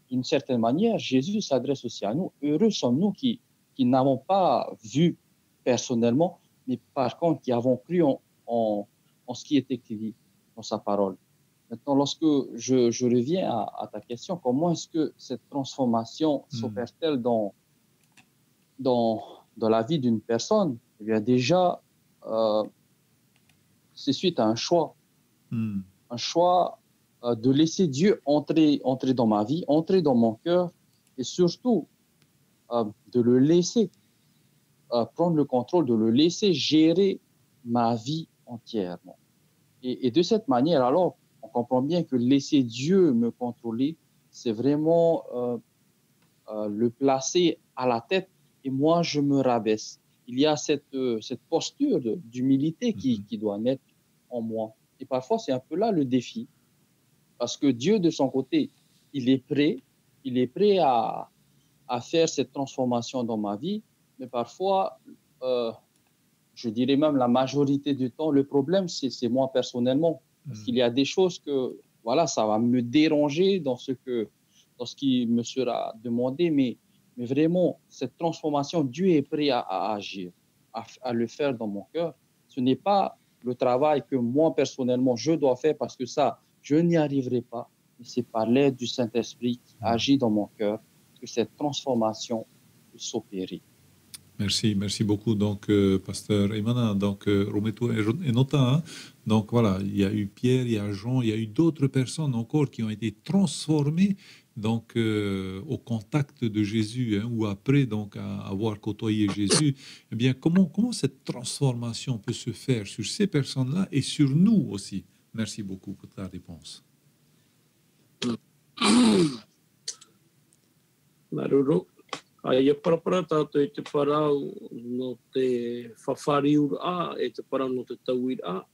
d'une certaine manière, Jésus s'adresse aussi à nous. Heureux sommes-nous qui n'avons pas vu personnellement, mais par contre qui avons cru en ce qui est écrit dans sa parole. Maintenant, lorsque je reviens à ta question, comment est-ce que cette transformation s'opère-t-elle dans la vie d'une personne? Eh bien, déjà, c'est suite à un choix. Un choix de laisser Dieu entrer dans ma vie, entrer dans mon cœur, et surtout de le laisser prendre le contrôle, de le laisser gérer ma vie entièrement. Et de cette manière, alors, on comprend bien que laisser Dieu me contrôler, c'est vraiment le placer à la tête et moi, je me rabaisse. Il y a cette posture d'humilité qui doit naître en moi. Et parfois, c'est un peu là le défi. Parce que Dieu, de son côté, il est prêt à faire cette transformation dans ma vie, mais parfois, je dirais même la majorité du temps, le problème, c'est moi personnellement. Parce qu'il y a des choses que, voilà, ça va me déranger dans ce qui me sera demandé, mais vraiment, cette transformation, Dieu est prêt à agir, à le faire dans mon cœur. Ce n'est pas le travail que moi, personnellement, je dois faire parce que ça, je n'y arriverai pas. Mais c'est par l'aide du Saint-Esprit qui agit dans mon cœur que cette transformation peut s'opérer. Merci beaucoup, donc, pasteur Emana, donc, Rometo et Nota, hein. Donc voilà, il y a eu Pierre, il y a Jean, il y a eu d'autres personnes encore qui ont été transformées, donc, au contact de Jésus, hein, ou après, donc, à avoir côtoyé Jésus. Eh bien, comment cette transformation peut se faire sur ces personnes-là et sur nous aussi? Merci beaucoup pour ta réponse. Maruru. Ai parapara tātou te parau no te whawhariura e te parau no te tauira.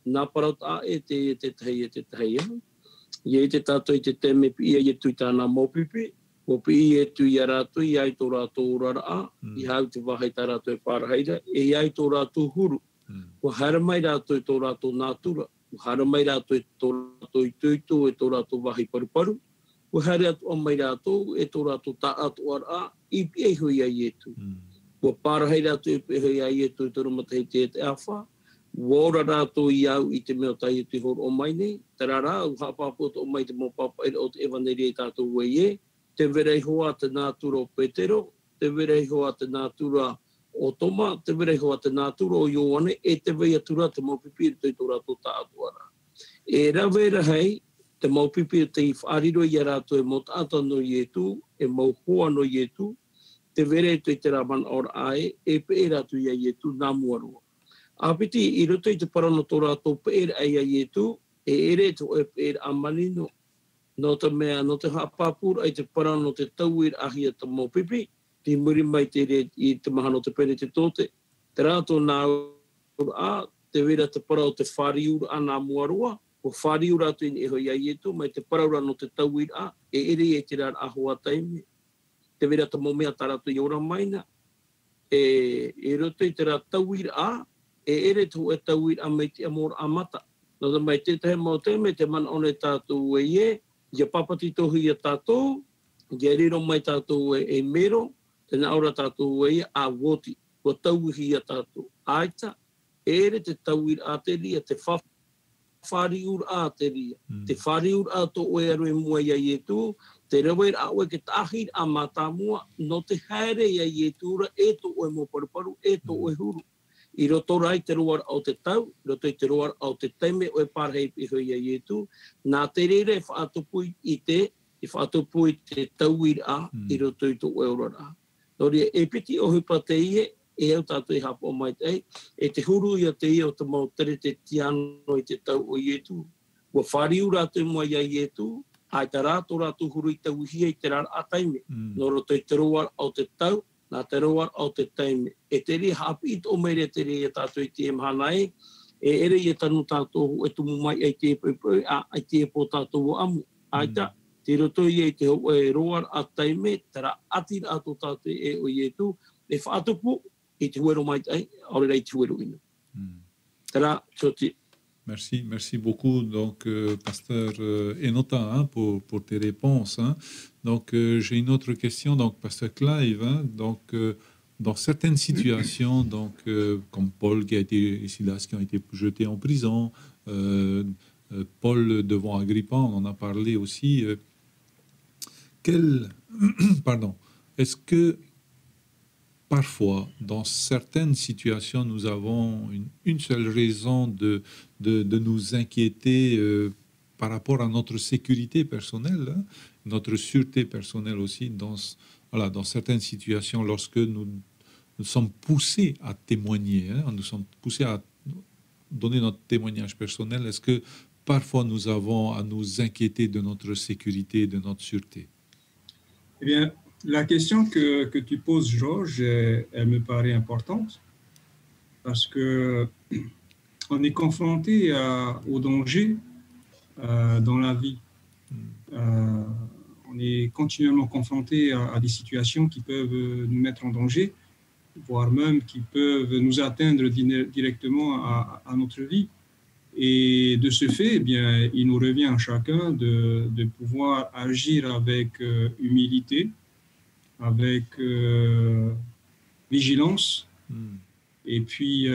Nā parau tā te tahi te tahi. Ie te tātou te teme pi ia tui tāna mōpipi. Mōpi e tui a rātou i ai tō rātou urara. I hau te wahai tā rātou e pārhaira. E ai tō rātou huru. Ko haramai rātou tō rātou nātura. Ko haramai rātou tō rātou i tuitu e tō rātou wahi paruparu. Ko hare atu o mai rātou e tō rātou tā atu ara i pi e hui ai etu. Ko pārahai rātou i pi e hui ai etu i tō rumatahei te awha. Wōra rātou i au i te meo tai etu i horo o mai nei. Te rara, u hapāpu o mai te mōpapa o te evaneri e tātou wei e. Te verei hoa te nātura o Petero, te verei hoa te nātura o Toma, te verei hoa te nātura o Ioane, e te vei atura te mōpipi i tō rātou tā atu ara. E rawera hei, te maupipi te i whaariro i a rātou e mo tāta no ietu, e mau hoa no ietu, te vere tu i te raman ora ae, e pe e rātou i a ietu nā muarua. Apiti, i roto i te parano tō rātou pe e a ietu, e ere tu e pe e amanino. No te mea, no te hapapura i te parano te tauir ahia te maupipi, ti muri mai te re i te mahano te pere te tote. Te rātou nā ora a, te vera te parau te whariura a nā muarua, ko whariura atu i hoi ai etu, mai te paraura no te tauira, e ere e te rāra ahoa taime. Te vera te momea taratu i ora maina, e roto i te rā tauira, e ere tu e tauira mai te amor amata. No te mai te tehe mau teime, te man one tātou e ie, ia papati tohi a tātou, ia riro mai tātou e mero, te naura tātou e ie, a woti, ko tauhi a tātou. Aita, ere te tauira a te ria, te whariura a te ria. Te whariura a tō oe aru e mua ia ietu, te rewer a oe ke tāhir a mātāmua, no te haere ia ietura e tō oe mō paruparu, e tō oe huru. I roto rai te roar au te tau, roto i te roar au te teime oe pārhei piho ia ietu, nā te rere e whaatupui i whaatupui te tauira i roto i tō oe orara. Nori e piti o hupa te ie, e au tātou i hapa o mai tei, e te huru ia te ia o te mau tere te tiano i te tau o ietu. Wa whariu rātou mua ia ietu, ai te rātou huru i tau hia i te rāra a taime. No roto i te roar au te tau, nā te roar au te taime. E te rea hapi i tō meire te rea tātou i te mhanai, e ere i tanu tātou e tumu mai ai te ai te po tātou o amu. Ai ta, te roto i te roar a taime, te rā ati rātou tātou e o ietu, e whaatupu, i te huero mai tai, aurera i te huero ina. Tara, toti. Merci beaucoup, donc, pasteur Enota, hein, pour tes réponses. Hein. Donc, j'ai une autre question, donc, pasteur Clive, hein, donc, dans certaines situations, donc, comme Paul qui a été, et Silas qui ont été jetés en prison, Paul devant Agrippa, on en a parlé aussi. Est-ce que parfois, dans certaines situations, nous avons une seule raison de nous inquiéter par rapport à notre sécurité personnelle, hein, notre sûreté personnelle aussi, voilà, dans certaines situations, lorsque nous sommes poussés à témoigner, hein, nous sommes poussés à donner notre témoignage personnel, est-ce que parfois nous avons à nous inquiéter de notre sécurité, de notre sûreté? Eh bien, la question que tu poses, Georges, elle me paraît importante parce que on est confronté au danger dans la vie. On est continuellement confronté à des situations qui peuvent nous mettre en danger, voire même qui peuvent nous atteindre directement à notre vie. Et de ce fait, eh bien, il nous revient à chacun de pouvoir agir avec humilité, avec vigilance, et puis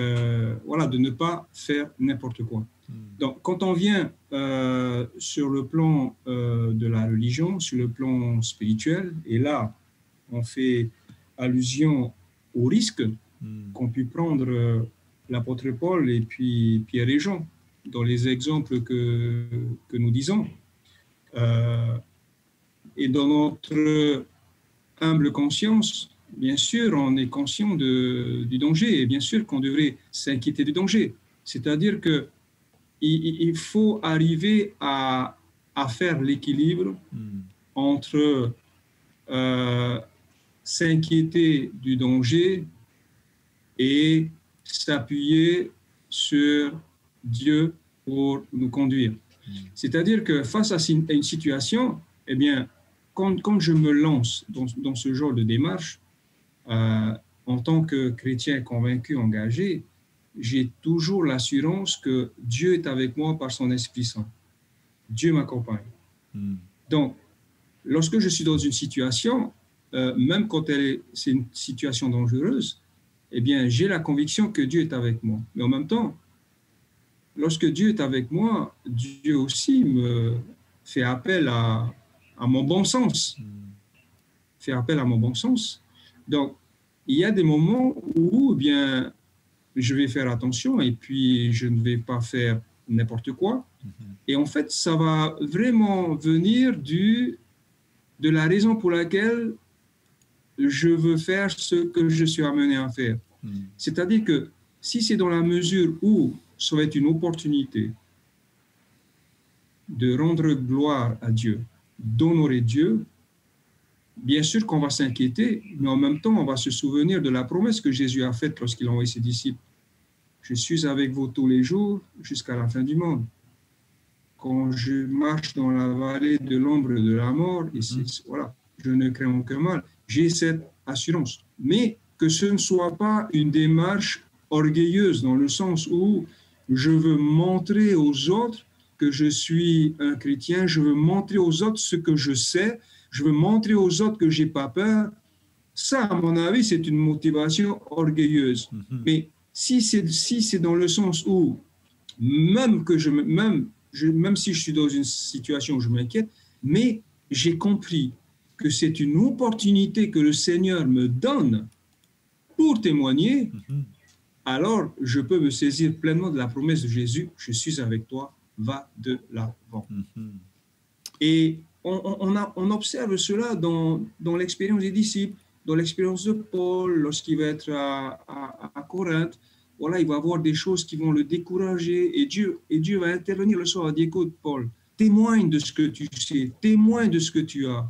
voilà, de ne pas faire n'importe quoi. Donc, quand on vient sur le plan de la religion, sur le plan spirituel, et là, on fait allusion aux risques qu'ont pu prendre l'apôtre Paul et puis Pierre et Jean dans les exemples que nous disons. Et dans notre humble conscience, bien sûr, on est conscient du danger et bien sûr qu'on devrait s'inquiéter du danger. C'est-à-dire que il faut arriver à faire l'équilibre entre s'inquiéter du danger et s'appuyer sur Dieu pour nous conduire. C'est-à-dire que face à une situation, eh bien, quand je me lance dans ce genre de démarche, en tant que chrétien convaincu, engagé, j'ai toujours l'assurance que Dieu est avec moi par son Esprit Saint. Dieu m'accompagne. Donc, lorsque je suis dans une situation, même quand c'est une situation dangereuse, eh bien, j'ai la conviction que Dieu est avec moi. Mais en même temps, lorsque Dieu est avec moi, Dieu aussi me fait appel à mon bon sens. Fait appel à mon bon sens. Donc, il y a des moments où, eh bien, je vais faire attention et puis je ne vais pas faire n'importe quoi. Et en fait, ça va vraiment venir de la raison pour laquelle je veux faire ce que je suis amené à faire. C'est-à-dire que si c'est dans la mesure où ça va être une opportunité de rendre gloire à Dieu, d'honorer Dieu, bien sûr qu'on va s'inquiéter, mais en même temps, on va se souvenir de la promesse que Jésus a faite lorsqu'il a envoyé ses disciples. Je suis avec vous tous les jours jusqu'à la fin du monde. Quand je marche dans la vallée de l'ombre de la mort, et voilà, je ne crains aucun mal. J'ai cette assurance. Mais que ce ne soit pas une démarche orgueilleuse dans le sens où je veux montrer aux autres que je suis un chrétien, je veux montrer aux autres ce que je sais, je veux montrer aux autres que je n'ai pas peur. Ça, à mon avis, c'est une motivation orgueilleuse. Mais si c'est dans le sens où, même si je suis dans une situation où je m'inquiète, mais j'ai compris que c'est une opportunité que le Seigneur me donne pour témoigner, alors je peux me saisir pleinement de la promesse de Jésus, je suis avec toi, va de l'avant. Et on observe cela dans l'expérience des disciples, dans l'expérience de Paul, lorsqu'il va être à Corinthe. Voilà, il va avoir des choses qui vont le décourager et Dieu va intervenir le soir. Il dit, écoute, Paul, témoigne de ce que tu sais, témoigne de ce que tu as.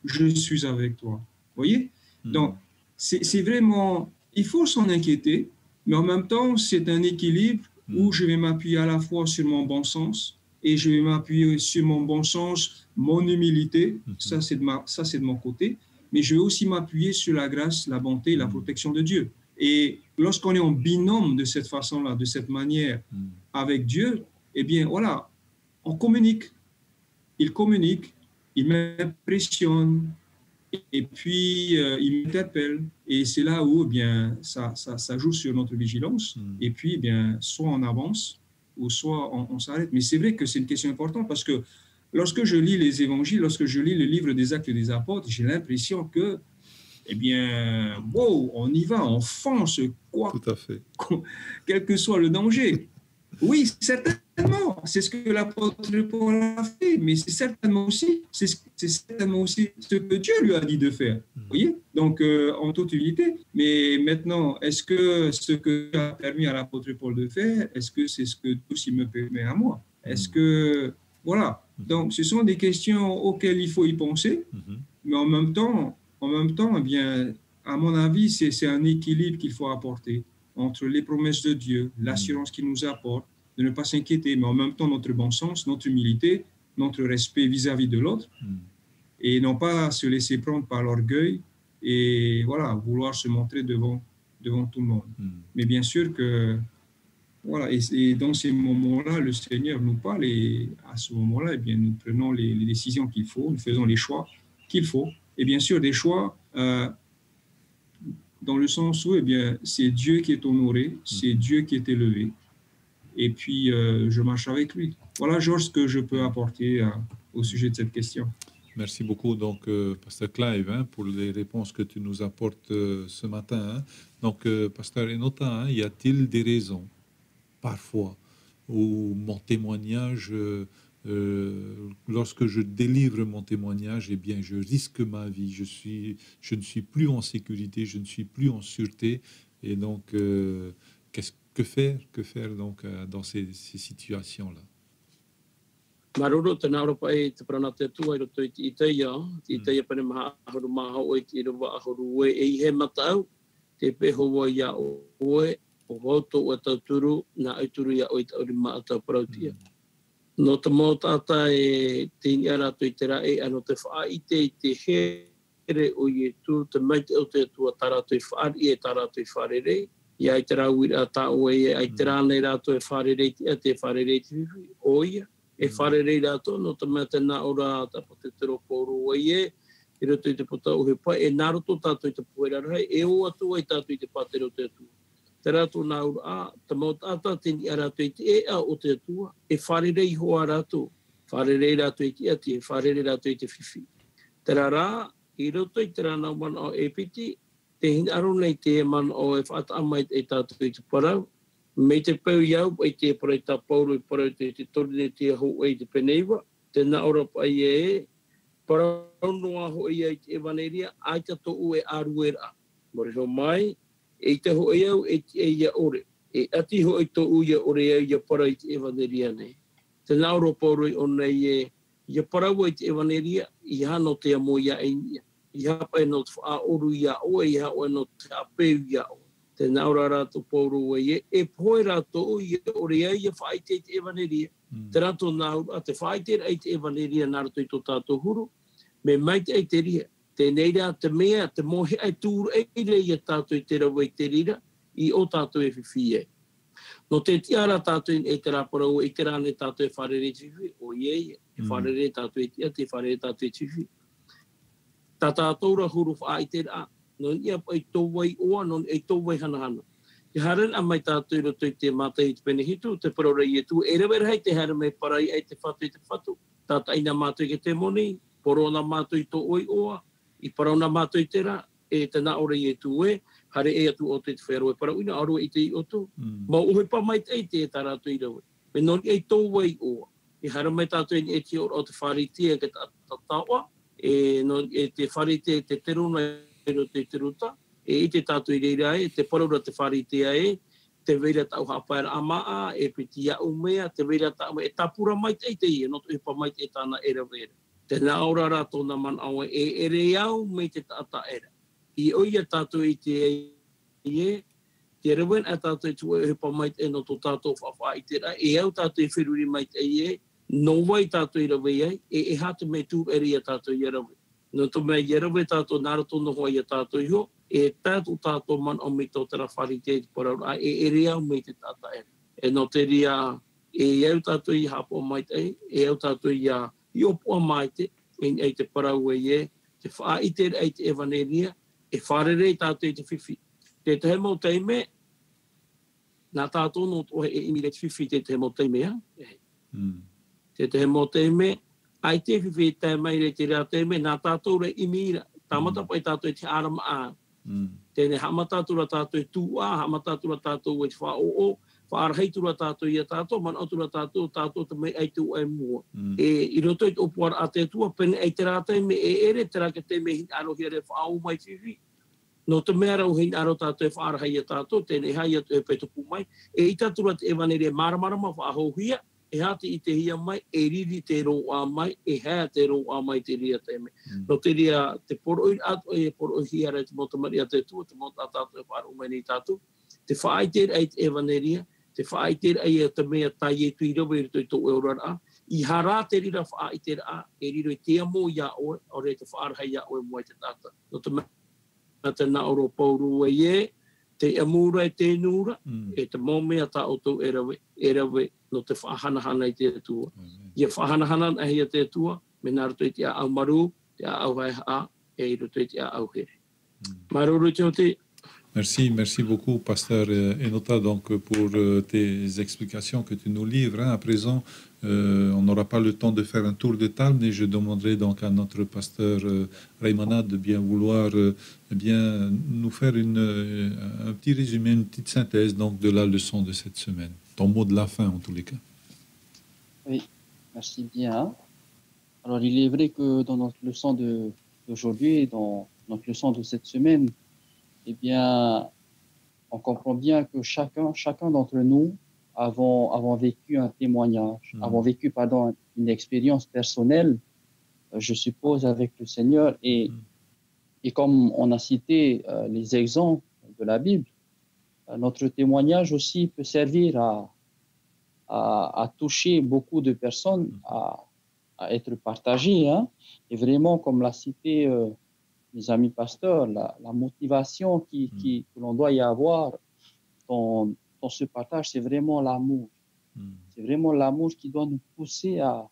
Je suis avec toi. Vous voyez? Donc, c'est vraiment, il faut s'en inquiéter, mais en même temps, c'est un équilibre où je vais m'appuyer à la fois sur mon bon sens et je vais m'appuyer sur mon bon sens, mon humilité, ça c'est de mon côté, mais je vais aussi m'appuyer sur la grâce, la bonté et la protection de Dieu. Et lorsqu'on est en binôme de cette façon-là, de cette manière avec Dieu, eh bien voilà, on communique. Il communique, il m'impressionne, et puis il m'interpelle. Et c'est là où eh bien, ça joue sur notre vigilance. Et puis, eh bien, soit on avance, ou soit on s'arrête. Mais c'est vrai que c'est une question importante parce que lorsque je lis les évangiles, lorsque je lis le livre des Actes des Apôtres, j'ai l'impression que, eh bien, wow, on y va, on fonce, quoi. Tout à fait. Quel que soit le danger. Oui, certainement. C'est ce que l'apôtre Paul a fait, mais c'est certainement aussi ce que Dieu lui a dit de faire. Vous voyez? Donc, en toute humilité. Mais maintenant, est-ce que ce que Dieu a permis à l'apôtre Paul de faire, est-ce que c'est ce que Dieu aussi me permet à moi? Est-ce que... Voilà. Donc, ce sont des questions auxquelles il faut y penser, mais en même temps, eh bien, à mon avis, c'est un équilibre qu'il faut apporter entre les promesses de Dieu, l'assurance qu'il nous apporte, de ne pas s'inquiéter, mais en même temps notre bon sens, notre humilité, notre respect vis-à-vis de l'autre, et non pas se laisser prendre par l'orgueil et voilà, vouloir se montrer devant tout le monde. Mais bien sûr que, voilà, et dans ces moments-là, le Seigneur nous parle, et à ce moment-là, eh bien, nous prenons les décisions qu'il faut, nous faisons les choix qu'il faut, et bien sûr des choix dans le sens où, eh bien, c'est Dieu qui est honoré, c'est Dieu qui est élevé, et puis je marche avec lui. Voilà, Georges, ce que je peux apporter au sujet de cette question. Merci beaucoup, donc, Pasteur Clive, pour les réponses que tu nous apportes ce matin. Donc, Pasteur Enota, y a-t-il des raisons, parfois, où mon témoignage, lorsque je délivre mon témoignage, eh bien, je risque ma vie, je ne suis plus en sécurité, je ne suis plus en sûreté, et donc, que faire donc dans ces situations-là? Maroro te naro pa e te prana te tua i roto i te iteia pane maha ahuru maha o i te irawa ahuru e he matau, te peho wa ia oe, o wauto o tauturu, na aituru ia o i te aurima atau parautia. No te mō tata e te ini arato i te rae, ano te wha i te here o i tu, te maite o te tua tarato i whaari e tarato i wharere, ia i te rauira ta oe e ai te rānei rato e wharere te wharere te whiwhi, o ia. E wharerei rātou, no te mea tēnā ora tapa te tero kōro e, i roto i te puta uhe pai, e nā roto tātou i te puerarai, e o atu ai tātou i te pātero te atua. Te rātou nā ora te mau tātou tēni a rātou i te o te atua, e wharerei hoa rātou, wharerei rātou i te ati, e wharerei rātou i te whiwhi. Te rā, i roto i te rānau mana o e piti, te hina aro nei te mana o e whaata amai e tātou i te parau, me te pau iau, ai te parei tā pauro i parau te torine te aho ai te peneiwa, te na ora pai e, parau noa ho i ai te evaneria, ai ta to e aru e ra. Mori ho mai, e te ho iau e te ia ore, e ati ho i to ia ore au ia parau i te evaneria nei. Te na ora pauro i onei e, ia parau i te evaneria, i hano te amo ia e nia. I hapa e no te wha oru ia oe, i hapa e no te apeu ia oe. Te naura rātou pauro e poe rātou i ore ai a whaite te evaneria. Te rātou naura, te whaite ai te evaneria nā rātou i tō tātou huru, me maite ai te ria. Te neira te mea, te mohe ai tūru ei rei a tātou i te rawa i te rira, i o tātou e whiwhi e. No te tiara tātou e te rāparau, e te rāne tātou e wharere te whiwhi, o e wharere tātou e tia, te wharere tātou e te whiwhi. Tā tātou ra huru whaite rā. Non ia pai tōwai oa, non e tōwai hana. Te haran a mai tātou i roto i te mātai i te penehitu, te parorei e tu, e rewer hei te haran me parai ai te whatu i te whatu. Tāta ina mātou i te moni, porona mātou i tō oi oa, i parauna mātou i te rā, e te nā ore i tu e, hare e atu o te whero e parauina, aro i te i otu. Ma uhe pa mai te te tā rātou i rawe. Me non e tōwai oa. I haran mai tātou i te o te wharitia ke tātawa, e te wharitia te teruna te te ruta, e te tātou i reira e, te paraura te wharitea e, te veira tau hapaera amaa, e piti ia umea, te veira tau, e tapura mai te ia, no te pa mai te tāna era vera. Te nā ora rātou na man aue, e ere au me te tāta era. I oia tātou i te e, te rewen a tātou i tu e pa mai te no tō tātou whawha i te ra, e au tātou i whiruri mai te e, no wai tātou i rawe ai, e hatu me tū ere a tātou i rawe. No to me yerawe tātou nārato no hoa i a tātou iho, e tātou man o me tō tera whari te paraura, e rea me te tāta e. E no te ria, e au tātou i hapo mai te, e au tātou i opo mai te, e te parau e, te whaite e te evaneria, e wharere tātou i te whiwhi. Te te hemo teime, nā tātou no tohe e imi le te whiwhi te te hemo teime, te te hemo teime, ai te whiwhi te mai re te rea te me, nā tātou re imira, tamata pai tātou e te arama a. Tēne hamatātura tātou e tūa, hamatātura tātou e te wha o, whaarahei tura tātou ia tātou, man o tura tātou te mei ai tu ai mua. I roto i opuar a te tua, pene ai te rātai me ere, te rāke te me hin aro here whaau mai tiri. No te mea rau hin aro tātou e whaarahei a tātou, tēnei hai atu e petupu mai, i tātura te evanere maramarama whaahou hia, e hati i te hia mai, e riri te roa mai, e hea te roa mai te ria te me. No te ria, te poroi atu e poroi hia rei te motamari a te tua, te mota tātou e whaaru mai ni tātou, te whaaitere ai te evaneria, te whaaitere ai e te mea tai e tui rawa i rito i tō eurara, i harā te rira whaaitere a, e riro i te amo ia oe, o rei te whaarahei ia oe mua te tata. No te mea te na oro pauru e ie, te amura e te nura, e te momea ta o tō erawe, no te whahanahana i te tua. Ia whahanahana ahi a te tua, me nā roto i te au maru, te au hai a, e i roto i te au here. Maruru te o te. Merci, merci beaucoup, Pasteur Enota, donc, pour tes explications que tu nous livres. À présent, on n'aura pas le temps de faire un tour de table, mais je demanderai donc à notre pasteur Raimana de bien vouloir bien nous faire un petit résumé, une petite synthèse donc, de la leçon de cette semaine. Ton mot de la fin, en tous les cas. Oui, merci bien. Alors, il est vrai que dans notre leçon d'aujourd'hui, dans notre leçon de cette semaine, eh bien, on comprend bien que chacun d'entre nous avons vécu un témoignage, avons vécu, une expérience personnelle, je suppose, avec le Seigneur. Et comme on a cité les exemples de la Bible, notre témoignage aussi peut servir à toucher beaucoup de personnes, à être partagé. Hein. Et vraiment, comme l'a cité les amis pasteurs, la motivation que l'on doit y avoir dans ce partage, c'est vraiment l'amour. C'est vraiment l'amour qui doit nous pousser à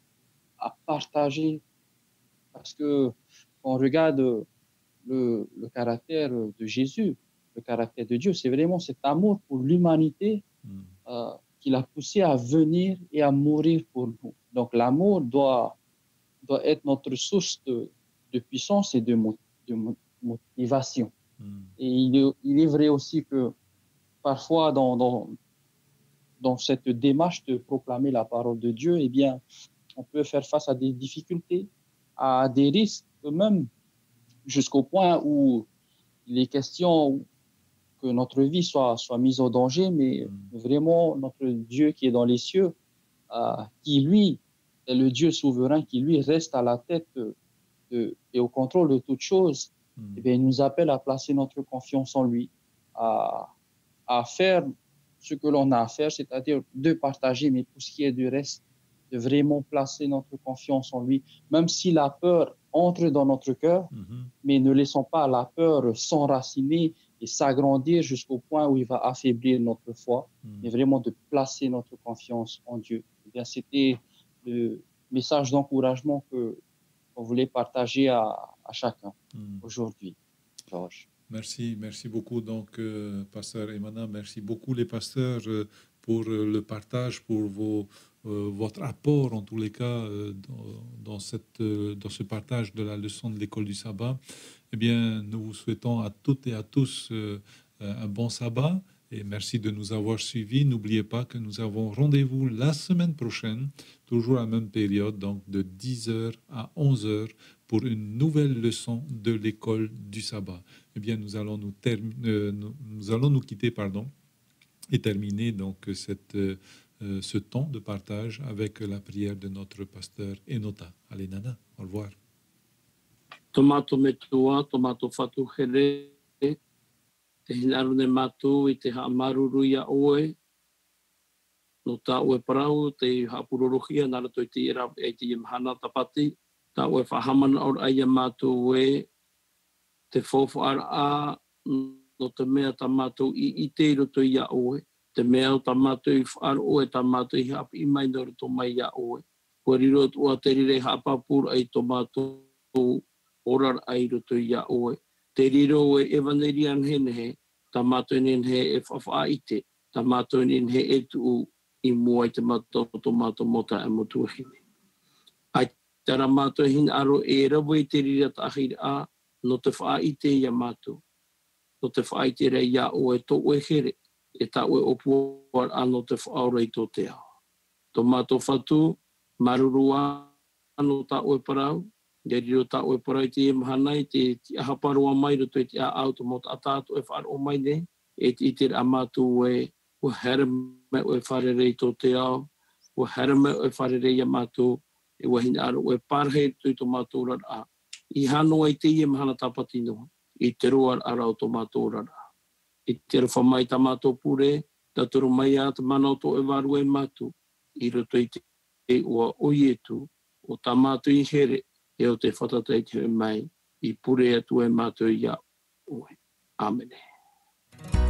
partager. Parce que quand on regarde le caractère de Jésus, le caractère de Dieu, c'est vraiment cet amour pour l'humanité qui l'a poussé à venir et à mourir pour nous. Donc l'amour doit être notre source de puissance et de motivation. Et il est vrai aussi que parfois dans cette démarche de proclamer la parole de Dieu, eh bien, on peut faire face à des difficultés, à des risques même, jusqu'au point où il est question que notre vie soit mise au danger, mais vraiment notre Dieu qui est dans les cieux, qui lui est le Dieu souverain, qui lui reste à la tête et au contrôle de toutes choses, eh bien, il nous appelle à placer notre confiance en lui, à faire ce que l'on a à faire, c'est-à-dire de partager, mais pour ce qui est du reste, de vraiment placer notre confiance en lui, même si la peur entre dans notre cœur, mais ne laissons pas la peur s'enraciner et s'agrandir jusqu'au point où il va affaiblir notre foi, mais vraiment de placer notre confiance en Dieu. Eh bien, c'était le message d'encouragement qu'on voulait partager à chacun aujourd'hui. Georges. Merci beaucoup donc pasteur Emana, merci beaucoup les pasteurs pour le partage, pour votre apport en tous les cas dans ce partage de la leçon de l'école du sabbat. Eh bien, nous vous souhaitons à toutes et à tous un bon sabbat et merci de nous avoir suivis. N'oubliez pas que nous avons rendez-vous la semaine prochaine, toujours à la même période, donc de 10h à 11h pour une nouvelle leçon de l'école du sabbat. Eh bien, nous allons nous quitter, et terminer donc ce temps de partage avec la prière de notre pasteur Enota. Allez, Nana, au revoir. Tomato metua, tomato fatu here, te hinaru ne matu i te haamaruru ia oe, no tā oe parau, te hapurorohia, nara toi te ira e te imahana tapati, tā oe whahamana or aia matu e, te fofo ara a, no te mea ta matu i te roto ia oe, te mea ta matu i whaaro oe ta matu i hapi i mai no roto mai ia oe. Kua riro tua te rire hapapura ai to matu orar ai roto ia oe. Te riro e evanerian henehe, ta matu he e whawha ite, ta matu he e tuu i mua i te matu to matu mota e motu hine. Ai tara matu hin aro e rawa i te rira ta ahira a, no te wha ite ia matu. No te wha ite rei ia oe to oe here, e taue o puar ano te whaorei tō te ao. Tō mātou whatu, marurua ano taue parau, e riro taue parau te e mahanai, te ahaparua mai roto e te a auto mo ta tātou e whaaro mai ne, e te iter a mātou e ua hereme o e wharerei tō te ao, ua hereme o e wharerei a mātou, e wahina aro o e pārhei tui tō mātou rara. I hano ai te i e mahana tapati noa, i te roa arau tō mātou rara. I te roa whamai ta mātou pure, ta toro mai a ta manau tō e waru e mātou, i roto i te ua oietu, o ta mātou i here, e o te whatatai te mai, i pure atu e mātou i a oe. Āmene.